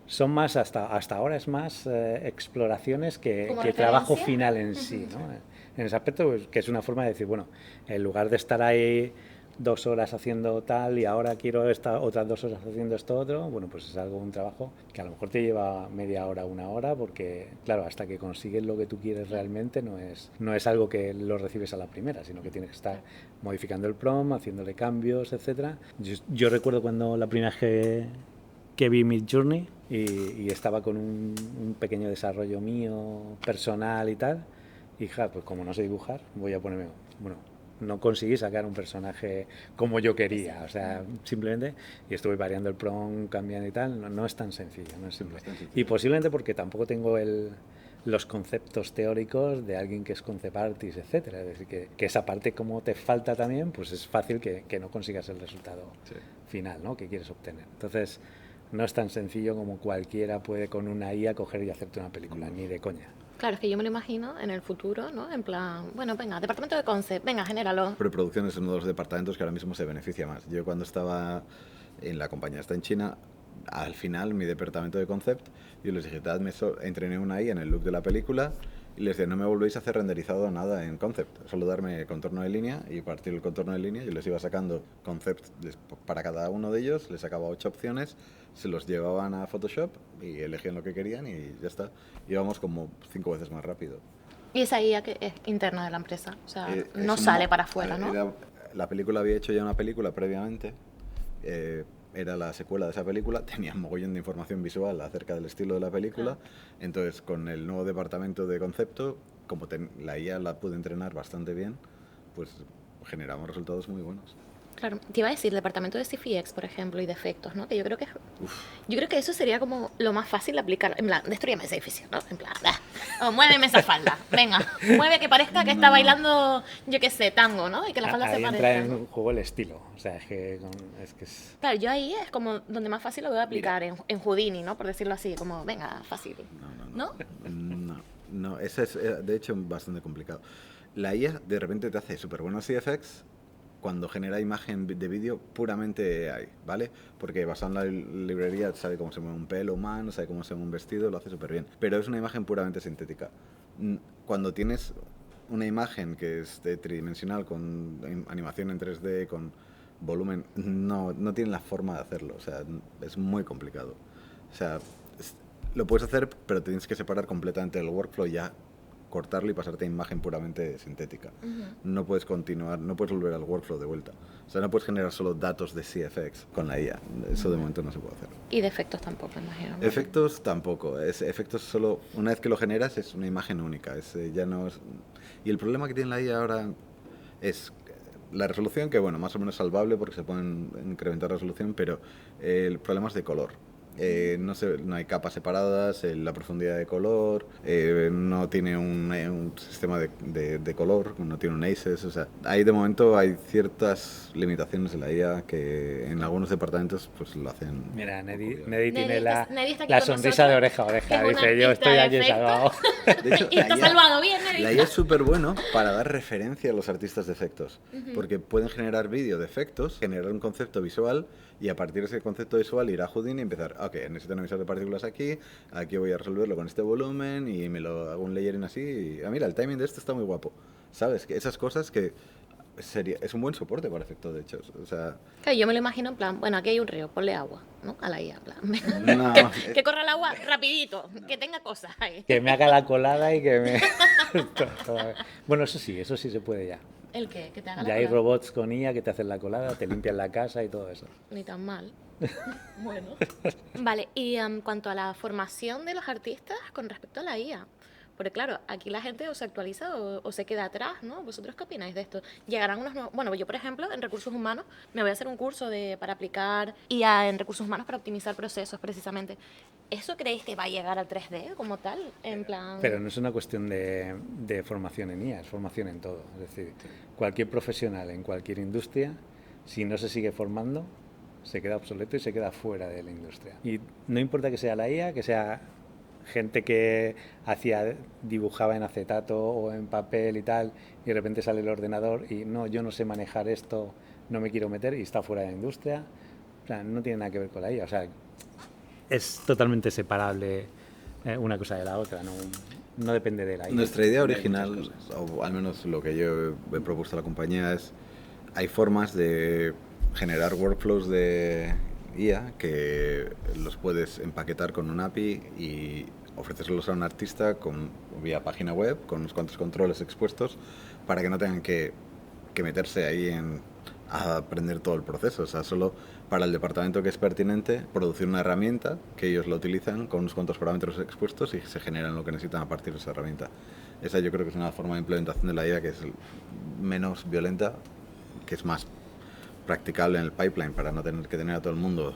son más, hasta ahora es más exploraciones que ¿Como trabajo referencia? final en sí, ¿no? En ese aspecto, pues, que es una forma de decir, bueno, en lugar de estar ahí 2 horas haciendo tal y ahora quiero estar otras 2 horas haciendo esto otro, bueno, pues es algo, un trabajo que a lo mejor te lleva media hora, 1 hora, porque, claro, hasta que consigues lo que tú quieres realmente no es algo que lo recibes a la primera, sino que tienes que estar modificando el prompt, haciéndole cambios, etcétera. Yo recuerdo cuando la primera vez que vi Midjourney y estaba con un pequeño desarrollo mío personal y tal, y pues como no sé dibujar, voy a ponerme, bueno, no conseguí sacar un personaje como yo quería, o sea, simplemente, y estuve variando el prompt, cambiando y tal, no es tan sencillo, no es simple. Y posiblemente porque tampoco tengo los conceptos teóricos de alguien que es concept artist, etcétera. Es decir, que esa parte como te falta también, pues es fácil que no consigas el resultado final, ¿no?, que quieres obtener. Entonces, no es tan sencillo como cualquiera puede con una IA coger y hacerte una película, ni de coña. Claro, es que yo me lo imagino en el futuro, ¿no? En plan, bueno, venga, departamento de concept, venga, genéralo. Preproducción es uno de los departamentos que ahora mismo se beneficia más. Yo cuando estaba en la compañía esta en China, al final mi departamento de concept, yo les dije, entrené una IA en el look de la película y les dije, no me volvéis a hacer renderizado nada en concept, solo darme contorno de línea y a partir del contorno de línea yo les iba sacando concept para cada uno de ellos, les sacaba 8 opciones, se los llevaban a Photoshop y elegían lo que querían y ya está. Íbamos como 5 veces más rápido. Y esa IA que es interna de la empresa, o sea, no Es sale para afuera, ¿no? La película había hecho ya una película previamente, era la secuela de esa película, tenía un mogollón de información visual acerca del estilo de la película, entonces con el nuevo departamento de concepto, como la IA la pude entrenar bastante bien, pues generamos resultados muy buenos. Claro, te iba a decir, departamento de CFX, por ejemplo, y de efectos, ¿no? Que yo creo que eso sería como lo más fácil de aplicar. En plan, destruyeme ese edificio, ¿no? En plan, muéveme esa falda, venga, mueve que parezca que está bailando, yo qué sé, tango, ¿no? Y que la falda se Ahí parezca. entra en juego el estilo, o sea, es que es... Claro, yo ahí es como donde más fácil lo voy a aplicar, en Houdini, ¿no? Por decirlo así, como, venga, fácil. No, eso es de hecho bastante complicado. La IA de repente te hace súper buenos CFX cuando genera imagen de vídeo puramente AI, ¿vale? Porque basado en la librería sabe cómo se mueve un pelo humano, sabe cómo se mueve un vestido, lo hace súper bien. Pero es una imagen puramente sintética. Cuando tienes una imagen que es tridimensional, con animación en 3D, con volumen, no tiene la forma de hacerlo. O sea, es muy complicado. O sea, lo puedes hacer, pero tienes que separar completamente el workflow ya, cortarlo y pasarte a imagen puramente sintética. No puedes continuar, no puedes volver al workflow de vuelta. O sea, no puedes generar solo datos de CFX con la IA. Eso de momento no se puede hacer. Y de efectos tampoco, imagino, ¿no? Efectos tampoco. Efectos solo, una vez que lo generas, es una imagen única. Ya no es... Y el problema que tiene la IA ahora es la resolución, que bueno, más o menos salvable porque se pueden incrementar la resolución, pero el problema es de color. no hay capas separadas, la profundidad de color, no tiene un sistema de color, no tiene un ACES, o sea, ahí de momento hay ciertas limitaciones en la IA que en algunos departamentos pues lo hacen. Mira, Nedi Neddy tiene está aquí la con sonrisa de nosotros. oreja a oreja. Es un Dice, yo artista estoy de aquí efectos. salvado. De hecho, Y está salvado, bien, Neddy. la IA es súper bueno para dar referencia a los artistas de efectos, porque pueden generar vídeo de efectos, generar un concepto visual y a partir de ese concepto visual ir a Houdini y empezar, ok, necesito un emisor de partículas aquí voy a resolverlo con este volumen y me lo hago un layering así y, mira, el timing de esto está muy guapo. ¿Sabes? Que esas cosas que es un buen soporte para efectos de hechos. O sea, Claro, yo me lo imagino en plan, bueno, aquí hay un río, ponle agua, ¿no? A la IA, en plan. no, Que corra el agua rapidito, que tenga cosas ahí. Que me haga la colada y que me... Bueno, eso sí se puede ya. ¿El qué? Que te haga la Ya hay colada. robots con IA que te hacen la colada, te limpian la casa y todo eso. Ni tan mal. Bueno. Vale, y en cuanto a la formación de los artistas con respecto a la IA, porque claro, aquí la gente o se actualiza o se queda atrás, ¿no? ¿Vosotros qué opináis de esto? Llegarán unos nuevos... Bueno, yo por ejemplo, en recursos humanos, me voy a hacer un curso para aplicar IA en recursos humanos para optimizar procesos precisamente. ¿Eso creéis que va a llegar al 3D como tal? En plan... Pero no es una cuestión de formación en IA, es formación en todo. Es decir, cualquier profesional en cualquier industria, si no se sigue formando, se queda obsoleto y se queda fuera de la industria. Y no importa que sea la IA, que sea gente que dibujaba en acetato o en papel y tal, y de repente sale el ordenador y no, yo no sé manejar esto, no me quiero meter y está fuera de la industria. O sea, no tiene nada que ver con la IA. O sea, es totalmente separable una cosa de la otra, no depende de la IA. Nuestra idea original, o al menos lo que yo he propuesto a la compañía es, hay formas de generar workflows de IA que los puedes empaquetar con un API y ofrecérselos a un artista vía página web, con unos cuantos controles expuestos, para que no tengan que meterse ahí a aprender todo el proceso. O sea, solo para el departamento que es pertinente, producir una herramienta que ellos lo utilizan con unos cuantos parámetros expuestos y se generan lo que necesitan a partir de esa herramienta. Esa yo creo que es una forma de implementación de la IA que es menos violenta, que es más practicable en el pipeline para no tener que tener a todo el mundo,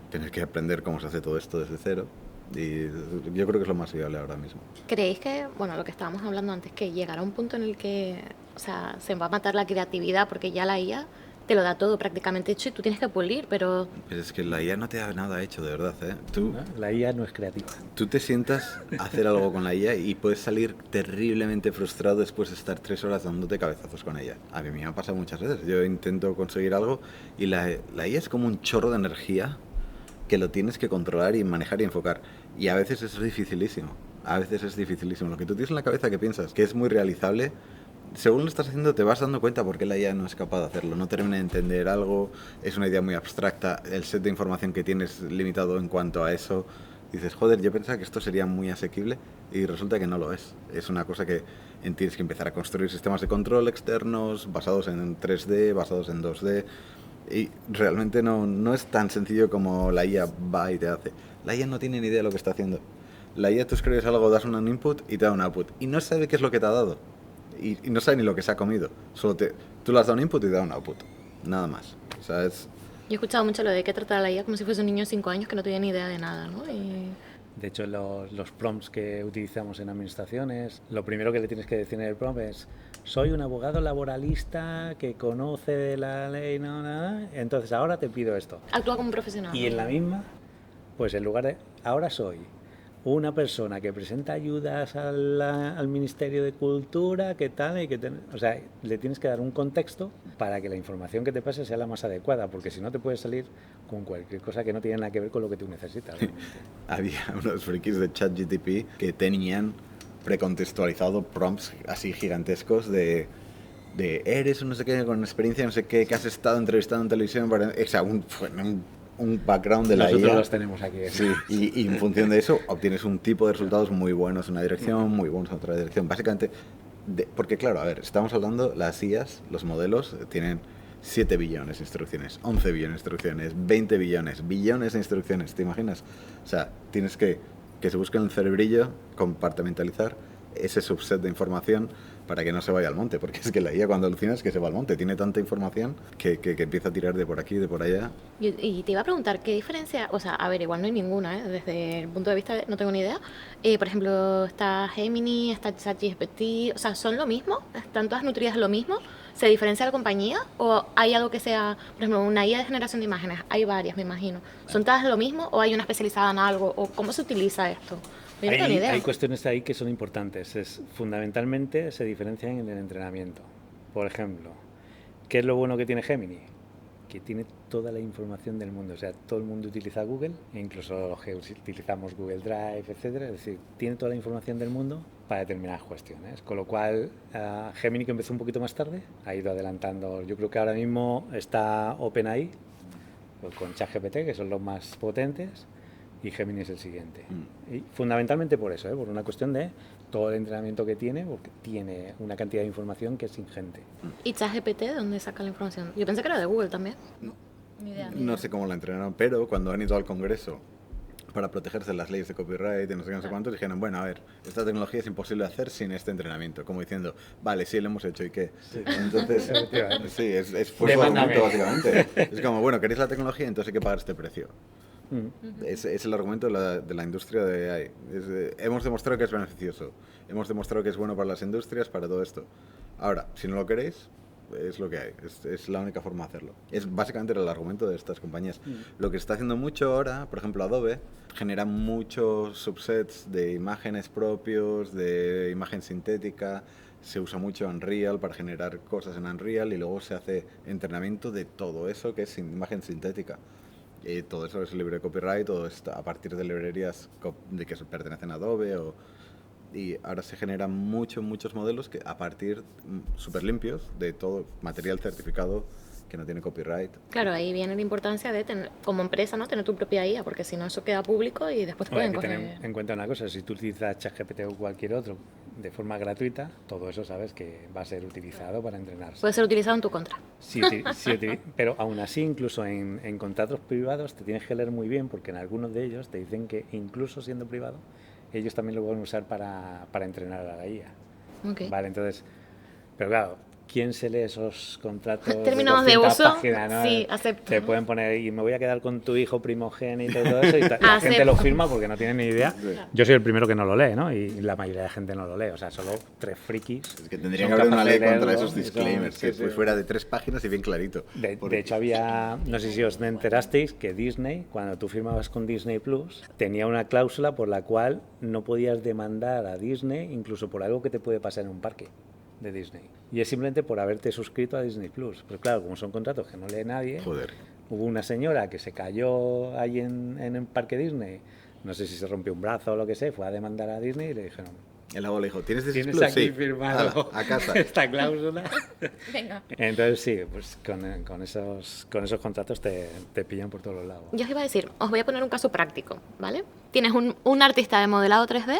tener que aprender cómo se hace todo esto desde cero. Y yo creo que es lo más viable ahora mismo. ¿Creéis que, bueno, lo que estábamos hablando antes, que llegará un punto en el que, o sea, se va a matar la creatividad porque ya la IA te lo da todo prácticamente hecho y tú tienes que pulir, pero... Pero es que la IA no te da nada hecho, de verdad, ¿eh? La IA no es creativa. Tú te sientas a hacer algo con la IA y puedes salir terriblemente frustrado después de estar 3 horas dándote cabezazos con ella. A mí me ha pasado muchas veces. Yo intento conseguir algo y la IA es como un chorro de energía que lo tienes que controlar y manejar y enfocar. Y a veces es dificilísimo. A veces es dificilísimo. Lo que tú tienes en la cabeza que piensas que es muy realizable, según lo estás haciendo te vas dando cuenta por qué la IA no es capaz de hacerlo. No termina de entender algo, es una idea muy abstracta, el set de información que tienes limitado en cuanto a eso. Dices, joder, yo pensaba que esto sería muy asequible y resulta que no lo es. Es una cosa que tienes que empezar a construir sistemas de control externos basados en 3D, basados en 2D. Y realmente no es tan sencillo como la IA va y te hace. La IA no tiene ni idea de lo que está haciendo. La IA tú escribes algo, das un input y te da un output. Y no sabe qué es lo que te ha dado. Y no sabe ni lo que se ha comido. Solo tú le has dado un input y te da un output. Nada más. O sea, Yo he escuchado mucho lo de que tratar a la IA como si fuese un niño de 5 años que no tenía ni idea de nada, ¿no? Y... De hecho, los prompts que utilizamos en administraciones, lo primero que le tienes que decir en el prompt es: soy un abogado laboralista que conoce de la ley, entonces ahora te pido esto. Actúa como un profesional. Y en la misma, pues en lugar de ahora soy una persona que presenta ayudas al Ministerio de Cultura, ¿qué tal? O sea, le tienes que dar un contexto para que la información que te pase sea la más adecuada, porque si no te puedes salir con cualquier cosa que no tiene nada que ver con lo que tú necesitas. había unos frikis de ChatGPT que tenían precontextualizado prompts así gigantescos de eres un no sé qué, con experiencia no sé qué, que has estado entrevistado en televisión, o sea, un background de la IA. Nosotros los tenemos aquí. Sí, y en función de eso obtienes un tipo de resultados muy buenos en una dirección, muy buenos en otra dirección. Básicamente, porque claro, a ver, estamos hablando, las IAs, los modelos, tienen 7 billones de instrucciones, 11 billones de instrucciones, 20 billones de instrucciones, ¿te imaginas? O sea, tienes que se busque en el cerebrillo, compartimentalizar ese subset de información para que no se vaya al monte, porque es que la IA cuando alucina es que se va al monte, tiene tanta información que empieza a tirar de por aquí, de por allá. Y te iba a preguntar, ¿qué diferencia? O sea, a ver, igual no hay ninguna, ¿eh? Desde el punto de vista, no tengo ni idea. Por ejemplo, está Gemini, está ChatGPT, o sea, ¿son lo mismo? ¿Están todas nutridas lo mismo? ¿Se diferencia la compañía? ¿O hay algo que sea, por ejemplo, una IA de generación de imágenes? Hay varias, me imagino. ¿Son todas lo mismo o hay una especializada en algo? ¿O cómo se utiliza esto? Yo no tengo ni idea. Hay cuestiones ahí que son importantes. Fundamentalmente se diferencian en el entrenamiento. Por ejemplo, ¿qué es lo bueno que tiene Gemini? Que tiene toda la información del mundo. O sea, todo el mundo utiliza Google, e incluso los que utilizamos Google Drive, etcétera. Es decir, tiene toda la información del mundo para determinadas cuestiones. Con lo cual, Gemini, que empezó un poquito más tarde, ha ido adelantando. Yo creo que ahora mismo está OpenAI, con ChatGPT, que son los más potentes, y Gemini es el siguiente. Y fundamentalmente por eso, por una cuestión de todo el entrenamiento que tiene, porque tiene una cantidad de información que es ingente. ¿Y ChatGPT de dónde saca la información? Yo pensé que era de Google también. No, ni idea. No sé cómo la entrenaron, pero cuando han ido al Congreso para protegerse de las leyes de copyright y no sé qué, no sé cuántos, dijeron, bueno, a ver, esta tecnología es imposible de hacer sin este entrenamiento. Como diciendo, vale, sí, lo hemos hecho, ¿y qué? Sí. Entonces, sí, fue su argumento, básicamente. Es como, bueno, ¿queréis la tecnología? Entonces hay que pagar este precio. Es el argumento de la industria de AI. Hemos demostrado que es beneficioso, hemos demostrado que es bueno para las industrias, para todo esto. Ahora, si no lo queréis, es lo que hay, es la única forma de hacerlo. Es básicamente el argumento de estas compañías. Lo que está haciendo mucho ahora, por ejemplo Adobe, genera muchos subsets de imágenes propios, de imagen sintética. Se usa mucho Unreal para generar cosas en Unreal y luego se hace entrenamiento de todo eso que es imagen sintética. Todo eso es libre de copyright, todo esto a partir de librerías que pertenecen a Adobe. Y ahora se generan muchos modelos que a partir súper limpios de todo material certificado que no tiene copyright. Claro, ahí viene la importancia de tener, como empresa, ¿no? Tener tu propia IA, porque si no eso queda público y después pueden coger. Hay que tener en cuenta una cosa, si tú utilizas ChatGPT o cualquier otro de forma gratuita, todo eso sabes que va a ser utilizado para entrenarse. Puede ser utilizado en tu contra. Sí, pero aún así, incluso en contratos privados te tienes que leer muy bien, porque en algunos de ellos te dicen que incluso siendo privado, ellos también lo pueden usar para entrenar a la IA. Okay. Vale, entonces, pero claro, ¿quién se lee esos contratos? Términos de uso, páginas, ¿no? sí, acepto. Te pueden poner, y me voy a quedar con tu hijo primogénito y todo eso, y la gente lo firma porque no tiene ni idea. Yo soy el primero que no lo lee, ¿no? Y la mayoría de gente no lo lee, o sea, solo 3 frikis. Es que tendría que haber una ley contra esos disclaimers, que fuera de 3 páginas y bien clarito. De hecho, había, no sé si os enterasteis, que Disney, cuando tú firmabas con Disney Plus, tenía una cláusula por la cual no podías demandar a Disney incluso por algo que te puede pasar en un parque de Disney. Y es simplemente por haberte suscrito a Disney Plus. Pero claro, como son contratos que no lee nadie, joder. Hubo una señora que se cayó ahí en el parque Disney, no sé si se rompió un brazo o lo que sea, fue a demandar a Disney y le dijeron... El abogado le dijo, ¿tienes Disney Plus? ¿Tienes aquí firmado a casa esta cláusula? Venga. Entonces sí, pues con esos contratos te pillan por todos los lados. Yo os iba a decir, os voy a poner un caso práctico, ¿vale? Tienes un artista de modelado 3D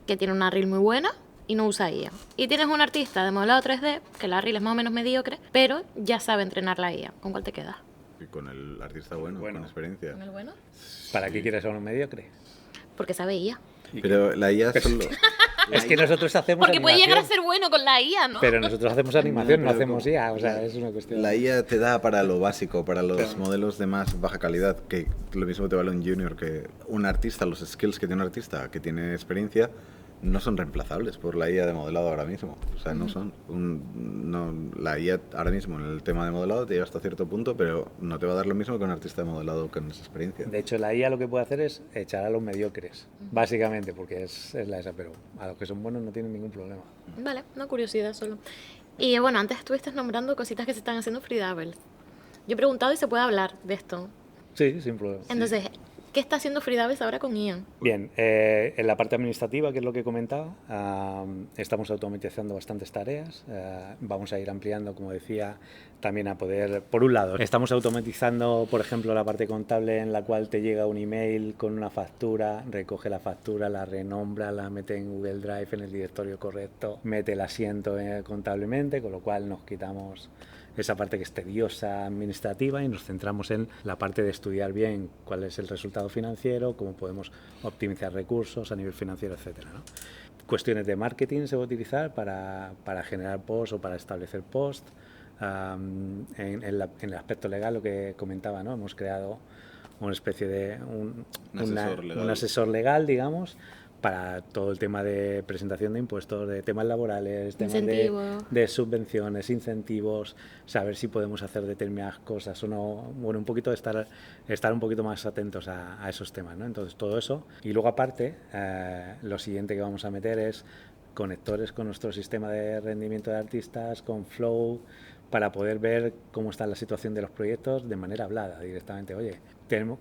que tiene una reel muy buena y no usa IA. Y tienes un artista de modelado 3D que la reel es más o menos mediocre, pero ya sabe entrenar la IA. ¿Con cuál te quedas? Y con el artista bueno, con experiencia. ¿Con el bueno? ¿Para qué quieres a uno mediocre? Porque sabe IA. Pero la IA solo... Es que nosotros hacemos Porque animación. puede llegar a ser bueno con la IA, ¿no? Pero nosotros hacemos animación, no hacemos IA, o sea, es una cuestión... La IA te da para lo básico, para los modelos de más baja calidad, que lo mismo te vale un junior que un artista. Los skills que tiene un artista que tiene experiencia no son reemplazables por la IA de modelado ahora mismo. O sea, no son. La IA ahora mismo en el tema de modelado te lleva hasta cierto punto, pero no te va a dar lo mismo que un artista de modelado con esa experiencia. De hecho, la IA lo que puede hacer es echar a los mediocres, básicamente, porque es la esa, pero a los que son buenos no tienen ningún problema. Vale, una curiosidad solo. Y bueno, antes estuviste nombrando cositas que se están haciendo Freedoubles. Yo he preguntado y se puede hablar de esto. Sí, sin problema. Entonces, ¿qué está haciendo Freedoubles ahora con Ian? Bien, en la parte administrativa, que es lo que comentaba, estamos automatizando bastantes tareas. Vamos a ir ampliando, como decía, también a poder... Por un lado, estamos automatizando, por ejemplo, la parte contable en la cual te llega un email con una factura, recoge la factura, la renombra, la mete en Google Drive en el directorio correcto, mete el asiento contablemente, con lo cual nos quitamos esa parte que es tediosa administrativa y nos centramos en la parte de estudiar bien cuál es el resultado financiero, cómo podemos optimizar recursos a nivel financiero, etcétera, ¿no? cuestiones de marketing se va a utilizar para generar post o para establecer post. En el aspecto legal, lo que comentaba, ¿no? Hemos creado una especie de un asesor legal, digamos, para todo el tema de presentación de impuestos, de temas laborales, temas de subvenciones, incentivos, saber si podemos hacer determinadas cosas o no. Bueno, un poquito de estar un poquito más atentos a esos temas, ¿no? Entonces, todo eso. Y luego, aparte, lo siguiente que vamos a meter es conectores con nuestro sistema de rendimiento de artistas, con Flow, para poder ver cómo está la situación de los proyectos de manera hablada directamente. Oye,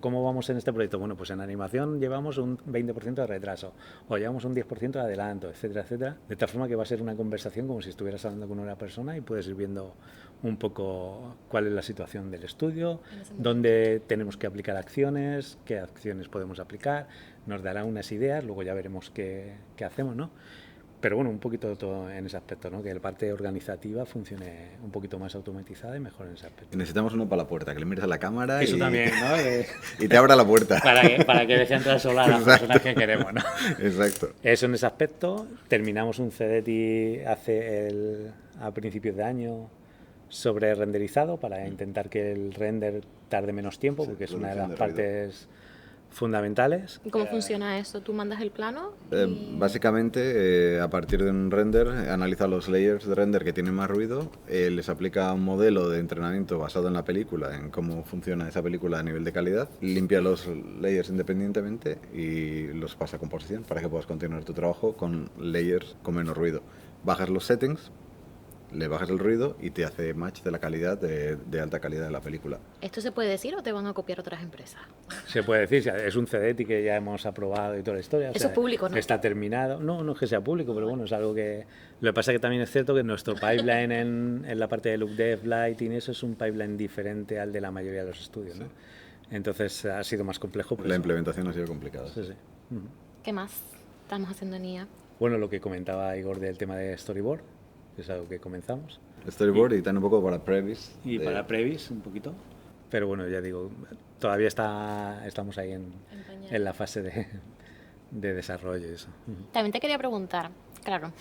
¿cómo vamos en este proyecto? Bueno, pues en animación llevamos un 20% de retraso o llevamos un 10% de adelanto, etcétera, etcétera. De tal forma que va a ser una conversación como si estuvieras hablando con una persona y puedes ir viendo un poco cuál es la situación del estudio, dónde tenemos que aplicar acciones, qué acciones podemos aplicar, nos dará unas ideas, luego ya veremos qué hacemos, ¿no? Pero bueno, un poquito todo en ese aspecto, ¿no? Que la parte organizativa funcione un poquito más automatizada y mejor en ese aspecto. Y necesitamos uno para la puerta, que le mires a la cámara Eso también, ¿no? Y te abra la puerta. Para que deje entrar sola a las personas que queremos, ¿no? Exacto. Eso en ese aspecto. Terminamos un CDT a principios de año sobre renderizado para intentar que el render tarde menos tiempo, porque es una de las partes fundamentales. ¿Cómo funciona eso? ¿Tú mandas el plano? Básicamente, a partir de un render, analiza los layers de render que tienen más ruido, les aplica un modelo de entrenamiento basado en la película, en cómo funciona esa película a nivel de calidad, limpia los layers independientemente y los pasa a composición para que puedas continuar tu trabajo con layers con menos ruido. Bajas los settings, le bajas el ruido y te hace match de la calidad, de alta calidad de la película. ¿Esto se puede decir o te van a copiar otras empresas? Se puede decir, es un CDT que ya hemos aprobado y toda la historia. Eso es público, ¿no? Está terminado. No es que sea público, pero bueno, es algo que... Lo que pasa es que también es cierto que nuestro pipeline en la parte de look dev, lighting, eso es un pipeline diferente al de la mayoría de los estudios, ¿no? Entonces ha sido más complejo. La implementación ha sido complicada. Sí. ¿Qué más estamos haciendo en IA? Bueno, lo que comentaba Igor del tema de storyboard, que es algo que comenzamos. Storyboard y también un poco para Previs. Para Previs un poquito. Pero bueno, ya digo, todavía estamos ahí en la fase de desarrollo y eso. También te quería preguntar, claro,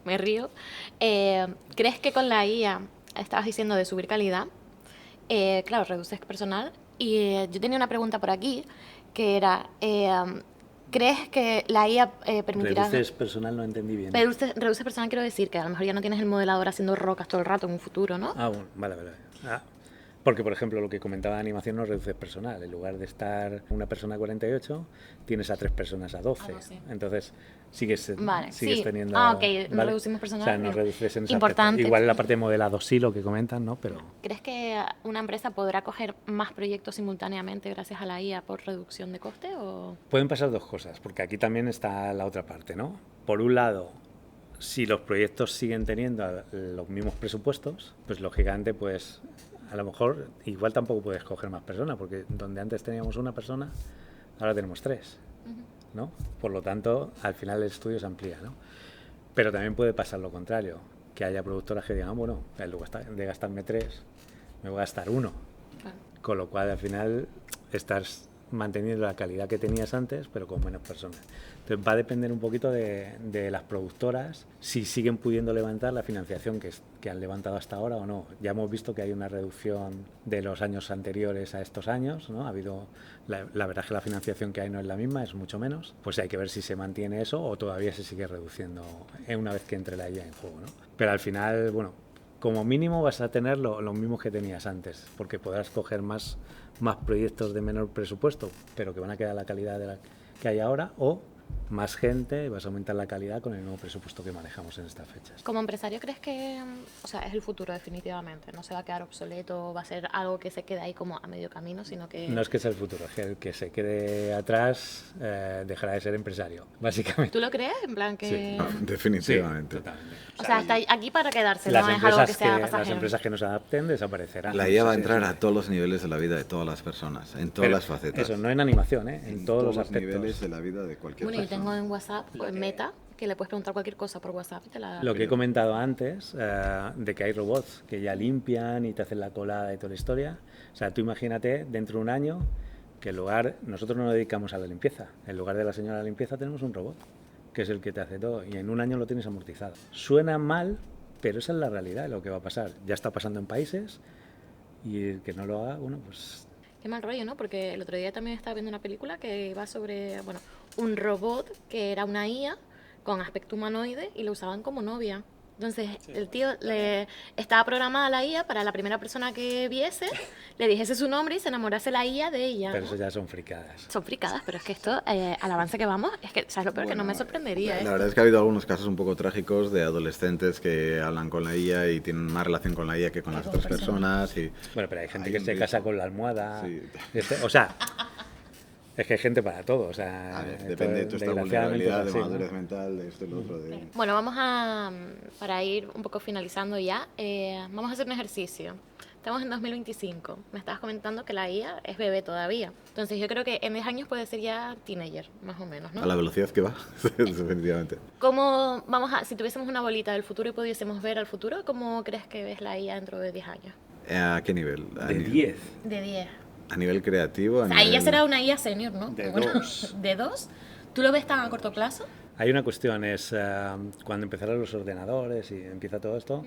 me río. ¿Crees que con la IA, estabas diciendo de subir calidad, claro, reduces personal? Y yo tenía una pregunta por aquí, que era... ¿crees que la IA permitirá... Reduces personal, no entendí bien. Reduces personal, quiero decir que a lo mejor ya no tienes el modelador haciendo rocas todo el rato en un futuro, ¿no? Bueno, vale. Porque, por ejemplo, lo que comentaba de animación no reduces personal. En lugar de estar una persona a 48, tienes a 3 personas a 12. Entonces, sigues teniendo... ok, no reducimos personal. O sea, no reduces en ese importante. aspecto. Igual en la parte de modelado sí, lo que comentan, ¿no? Pero... ¿Crees que una empresa podrá coger más proyectos simultáneamente gracias a la IA por reducción de coste? ¿O? Pueden pasar dos cosas, porque aquí también está la otra parte, ¿no? Por un lado, si los proyectos siguen teniendo los mismos presupuestos, pues lógicamente, pues... A lo mejor, igual tampoco puedes coger más personas, porque donde antes teníamos una persona, ahora tenemos 3, ¿no? Por lo tanto, al final el estudio se amplía, ¿no? Pero también puede pasar lo contrario, que haya productoras que digan, bueno, en lugar de gastarme 3, me voy a gastar 1. Con lo cual, al final, estás manteniendo la calidad que tenías antes, pero con menos personas. Entonces, va a depender un poquito de las productoras, si siguen pudiendo levantar la financiación que han levantado hasta ahora o no. Ya hemos visto que hay una reducción de los años anteriores a estos años, ¿no? Ha habido, la verdad es que la financiación que hay no es la misma, es mucho menos. Pues hay que ver si se mantiene eso o todavía se sigue reduciendo una vez que entre la IA en juego, ¿no? Pero al final, bueno, como mínimo vas a tener los mismos que tenías antes, porque podrás coger más proyectos de menor presupuesto, pero que van a quedar la calidad que hay ahora, o más gente y vas a aumentar la calidad con el nuevo presupuesto que manejamos en estas fechas. Como empresario, ¿crees que, o sea, es el futuro definitivamente? No se va a quedar obsoleto, va a ser algo que se quede ahí como a medio camino, sino que... No es que sea el futuro, es que el que se quede atrás dejará de ser empresario, básicamente. ¿Tú lo crees? En plan que... Sí, no, definitivamente. Sí, totalmente. O sea, está aquí para quedarse, no es algo que sea pasajero. Las empresas que no se adapten desaparecerán. La IA va a entrar a todos los niveles de la vida de todas las personas, en todas las facetas. Eso, no en animación, en todos los aspectos. Niveles de la vida de cualquier persona. Bueno, yo tengo en WhatsApp, en Meta, que le puedes preguntar cualquier cosa por WhatsApp y te la... Lo que he comentado antes, de que hay robots que ya limpian y te hacen la colada y toda la historia. O sea, tú imagínate, dentro de un año, que nosotros no nos dedicamos a la limpieza. En lugar de la señora de limpieza tenemos un robot que es el que te hace todo, y en un año lo tienes amortizado. Suena mal, pero esa es la realidad de lo que va a pasar. Ya está pasando en países, y el que no lo haga, bueno, pues... Qué mal rollo, ¿no? Porque el otro día también estaba viendo una película que va sobre, bueno, un robot que era una IA con aspecto humanoide y lo usaban como novia. Entonces, el tío le estaba programada la IA para la primera persona que viese, le dijese su nombre y se enamorase la IA de ella. Pero ¿no? eso ya son fricadas. Son fricadas, pero es que esto, al avance que vamos, es que, ¿sabes lo peor? Que no me sorprendería, La verdad es que ha habido algunos casos un poco trágicos de adolescentes que hablan con la IA y tienen más relación con la IA que con las otras personas. Y Bueno, pero hay gente hay que un se riesgo. casa con la almohada. Sí. O sea, es que hay gente para todo. O sea, A ver, depende de tu desgraciadamente vulnerabilidad, es de así, ¿no? madurez mental, de esto y lo otro. Bueno, vamos a, para ir un poco finalizando ya, vamos a hacer un ejercicio. Estamos en 2025. Me estabas comentando que la IA es bebé todavía. Entonces yo creo que en 10 años puede ser ya teenager, más o menos, ¿no? A la velocidad que va, definitivamente. ¿Cómo vamos a, si tuviésemos una bolita del futuro y pudiésemos ver al futuro, cómo crees que ves la IA dentro de 10 años? ¿A qué nivel? De 10. De 10. A nivel creativo, a O sea, ahí ya nivel... será una IA senior, ¿no? De Bueno, 2. ¿De 2? ¿Tú lo ves tan a corto plazo? Hay una cuestión, es cuando empezaron los ordenadores y empieza todo esto.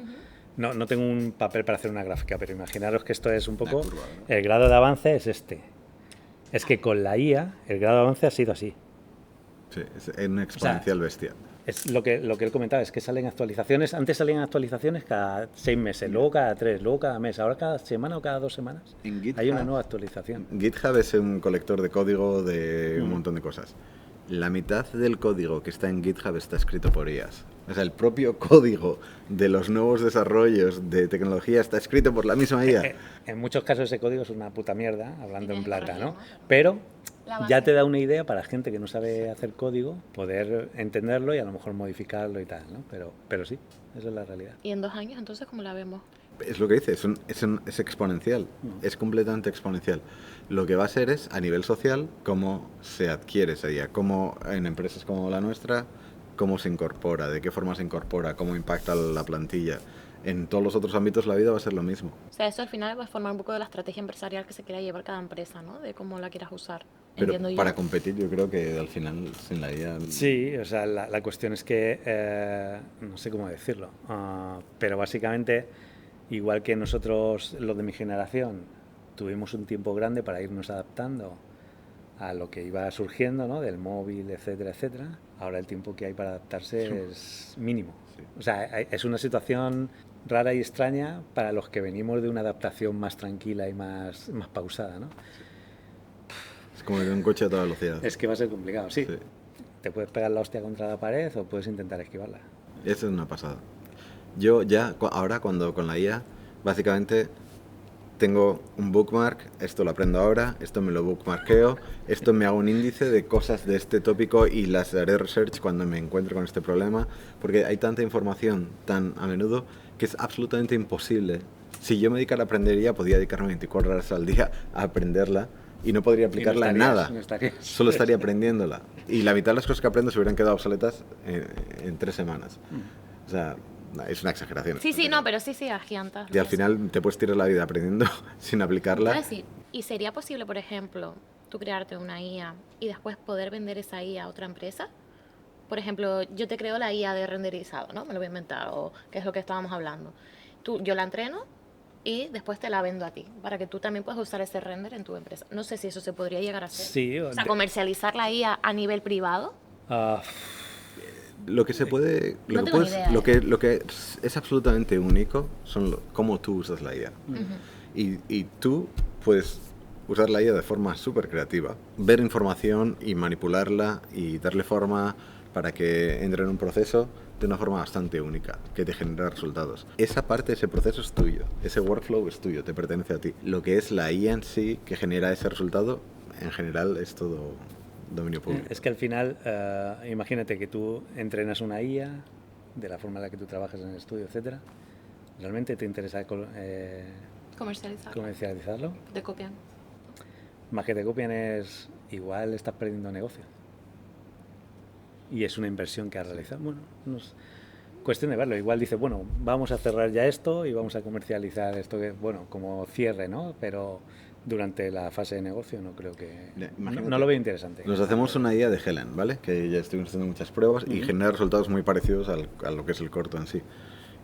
No tengo un papel para hacer una gráfica, pero imaginaros que esto es un poco... curva, ¿no? El grado de avance es este. Es que con la IA el grado de avance ha sido así. Sí, es una exponencial bestia. Es lo que él comentaba, es que salen actualizaciones. Antes salían actualizaciones cada 6 meses, luego cada 3, luego cada mes. Ahora cada semana o cada 2 semanas En GitHub, hay una nueva actualización. GitHub es un colector de código de un montón de cosas. La mitad del código que está en GitHub está escrito por IAs. O sea, el propio código de los nuevos desarrollos de tecnología está escrito por la misma IA. En muchos casos ese código es una puta mierda, hablando Sí, en plata, rollo, ¿no? ¿no? Pero La base. ya te da una idea para gente que no sabe hacer código, poder entenderlo y a lo mejor modificarlo y tal, ¿no? Pero sí, esa es la realidad. ¿Y en 2 años entonces cómo la vemos? Es lo que dice, es exponencial, es completamente exponencial. Lo que va a ser es, a nivel social, cómo se adquiere esa IA, cómo en empresas como la nuestra, cómo se incorpora, de qué forma se incorpora, cómo impacta la plantilla. En todos los otros ámbitos la vida va a ser lo mismo. O sea, eso al final va a formar un poco de la estrategia empresarial que se quiera llevar cada empresa, ¿no? De cómo la quieras usar. Pero Entiendo yo. para competir yo creo que al final sin la IA... Sí, o sea, la cuestión es que, no sé cómo decirlo, pero básicamente, igual que nosotros, los de mi generación, tuvimos un tiempo grande para irnos adaptando a lo que iba surgiendo, ¿no? Del móvil, etcétera, etcétera. Ahora el tiempo que hay para adaptarse es mínimo. Sí. O sea, es una situación rara y extraña para los que venimos de una adaptación más tranquila y más pausada, ¿no? Es como ir en un coche a toda velocidad. Es que va a ser complicado, sí. Sí. Te puedes pegar la hostia contra la pared o puedes intentar esquivarla. Eso es una pasada. Yo ya, ahora cuando con la IA, básicamente tengo un bookmark, esto lo aprendo ahora, esto me lo bookmarkeo, esto me hago un índice de cosas de este tópico y las haré research cuando me encuentre con este problema, porque hay tanta información tan a menudo que es absolutamente imposible. Si yo me dedicara a aprender IA, podría dedicarme 24 horas al día a aprenderla y no podría aplicarla en nada. No estarías. Solo estaría aprendiéndola. Y la mitad de las cosas que aprendo se hubieran quedado obsoletas en 3 semanas. O sea, es una exageración. Sí, sí, no, pero sí, agiantas. Y al final te puedes tirar la vida aprendiendo sin Quiero aplicarla. decir, ¿y sería posible, por ejemplo, tú crearte una IA y después poder vender esa IA a otra empresa? Por ejemplo, yo te creo la IA de renderizado, ¿no? Me lo voy a inventar, o qué es lo que estábamos hablando. Yo la entreno y después te la vendo a ti, para que tú también puedas usar ese render en tu empresa. No sé si eso se podría llegar a hacer. Sí, O sea, comercializar la IA a nivel privado. Lo que se puede, No tengo ni idea, lo que es absolutamente único son cómo tú usas la IA. Y tú puedes usar la IA de forma súper creativa, ver información y manipularla y darle forma para que entre en un proceso de una forma bastante única, que te genera resultados. Esa parte, ese proceso es tuyo, ese workflow es tuyo, te pertenece a ti. Lo que es la IA en sí, que genera ese resultado, en general es todo dominio público. Es que al final, imagínate que tú entrenas una IA de la forma en la que tú trabajas en el estudio, etcétera. ¿Realmente te interesa Comercializar. comercializarlo? Te copian. Más que te copian es igual estás perdiendo negocio. Y es una inversión que has realizado. Bueno, no es cuestión de verlo. Igual dice, bueno, vamos a cerrar ya esto y vamos a comercializar esto, que bueno, como cierre, ¿no? Pero durante la fase de negocio no creo que... Imagínate. No lo veo interesante. Nos hacemos una IA de Helen, ¿vale? Que ya estuvimos haciendo muchas pruebas y genera resultados muy parecidos a lo que es el corto en sí.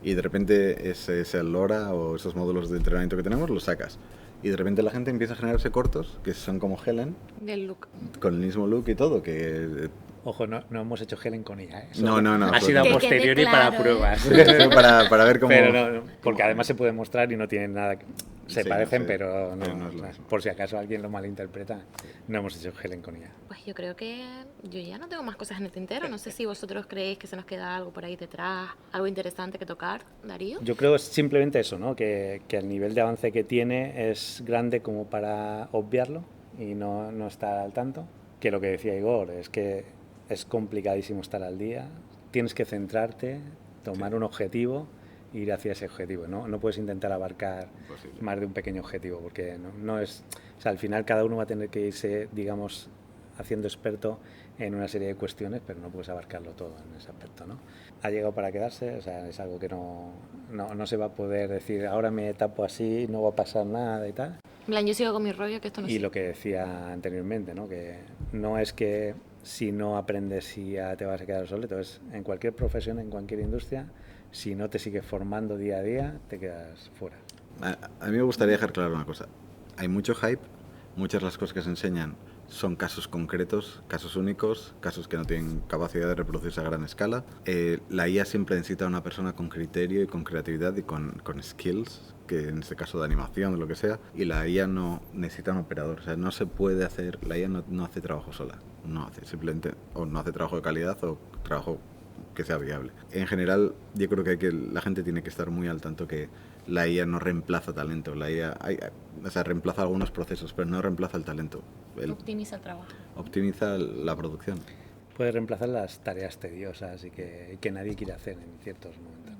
Y de repente ese LoRa o esos módulos de entrenamiento que tenemos los sacas. Y de repente la gente empieza a generarse cortos que son como Helen, Del look. con el mismo look y todo, que... Ojo, no hemos hecho Helen con ella. ¿eh? No. Ha sido a Que quede posteriori claro, para pruebas. para ver cómo... Pero no, porque además se puede mostrar y no tienen nada... Se Sí, parecen, sí, pero pero no es lo mismo. por si acaso alguien lo malinterpreta, no hemos hecho Helen con ella. Pues yo creo que yo ya no tengo más cosas en el tintero. No sé si vosotros creéis que se nos queda algo por ahí detrás, algo interesante que tocar, Darío. Yo creo que es simplemente eso, ¿no? Que el nivel de avance que tiene es grande como para obviarlo y no estar al tanto. Que lo que decía Igor es que es complicadísimo estar al día, tienes que centrarte, tomar un objetivo e ir hacia ese objetivo, ¿no? No puedes intentar abarcar Imposible. más de un pequeño objetivo, porque no es... O sea, al final cada uno va a tener que irse, digamos, haciendo experto en una serie de cuestiones, pero no puedes abarcarlo todo en ese aspecto, ¿no? Ha llegado para quedarse, o sea, es algo que no se va a poder decir, ahora me tapo así, no va a pasar nada y tal. En plan, yo sigo con mi rollo, que esto no Y sirve. lo que decía anteriormente, ¿no? Que no es que si no aprendes ya te vas a quedar obsoleto, es en cualquier profesión, en cualquier industria, si no te sigues formando día a día, te quedas fuera. A mí me gustaría dejar claro una cosa. Hay mucho hype, muchas de las cosas que se enseñan son casos concretos, casos únicos, casos que no tienen capacidad de reproducirse a gran escala. La IA siempre necesita a una persona con criterio y con creatividad y con skills, que en este caso de animación, de lo que sea, y la IA no necesita un operador. O sea, no se puede hacer, la IA no hace trabajo sola, no hace simplemente, o no hace trabajo de calidad o trabajo que sea viable. En general, yo creo que la gente tiene que estar muy al tanto que la IA no reemplaza talento. La IA reemplaza algunos procesos, pero no reemplaza el talento. Optimiza el trabajo. Optimiza la producción. Puede reemplazar las tareas tediosas y que nadie quiere hacer en ciertos momentos.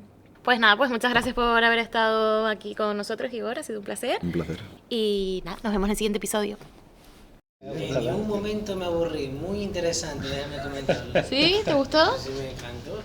Pues nada, pues muchas gracias por haber estado aquí con nosotros, Igor. Ha sido un placer. Un placer. Y nada, nos vemos en el siguiente episodio. En ningún momento me aburrí, muy interesante, déjame comentarlo. ¿Sí? ¿Te gustó? Sí, me encantó.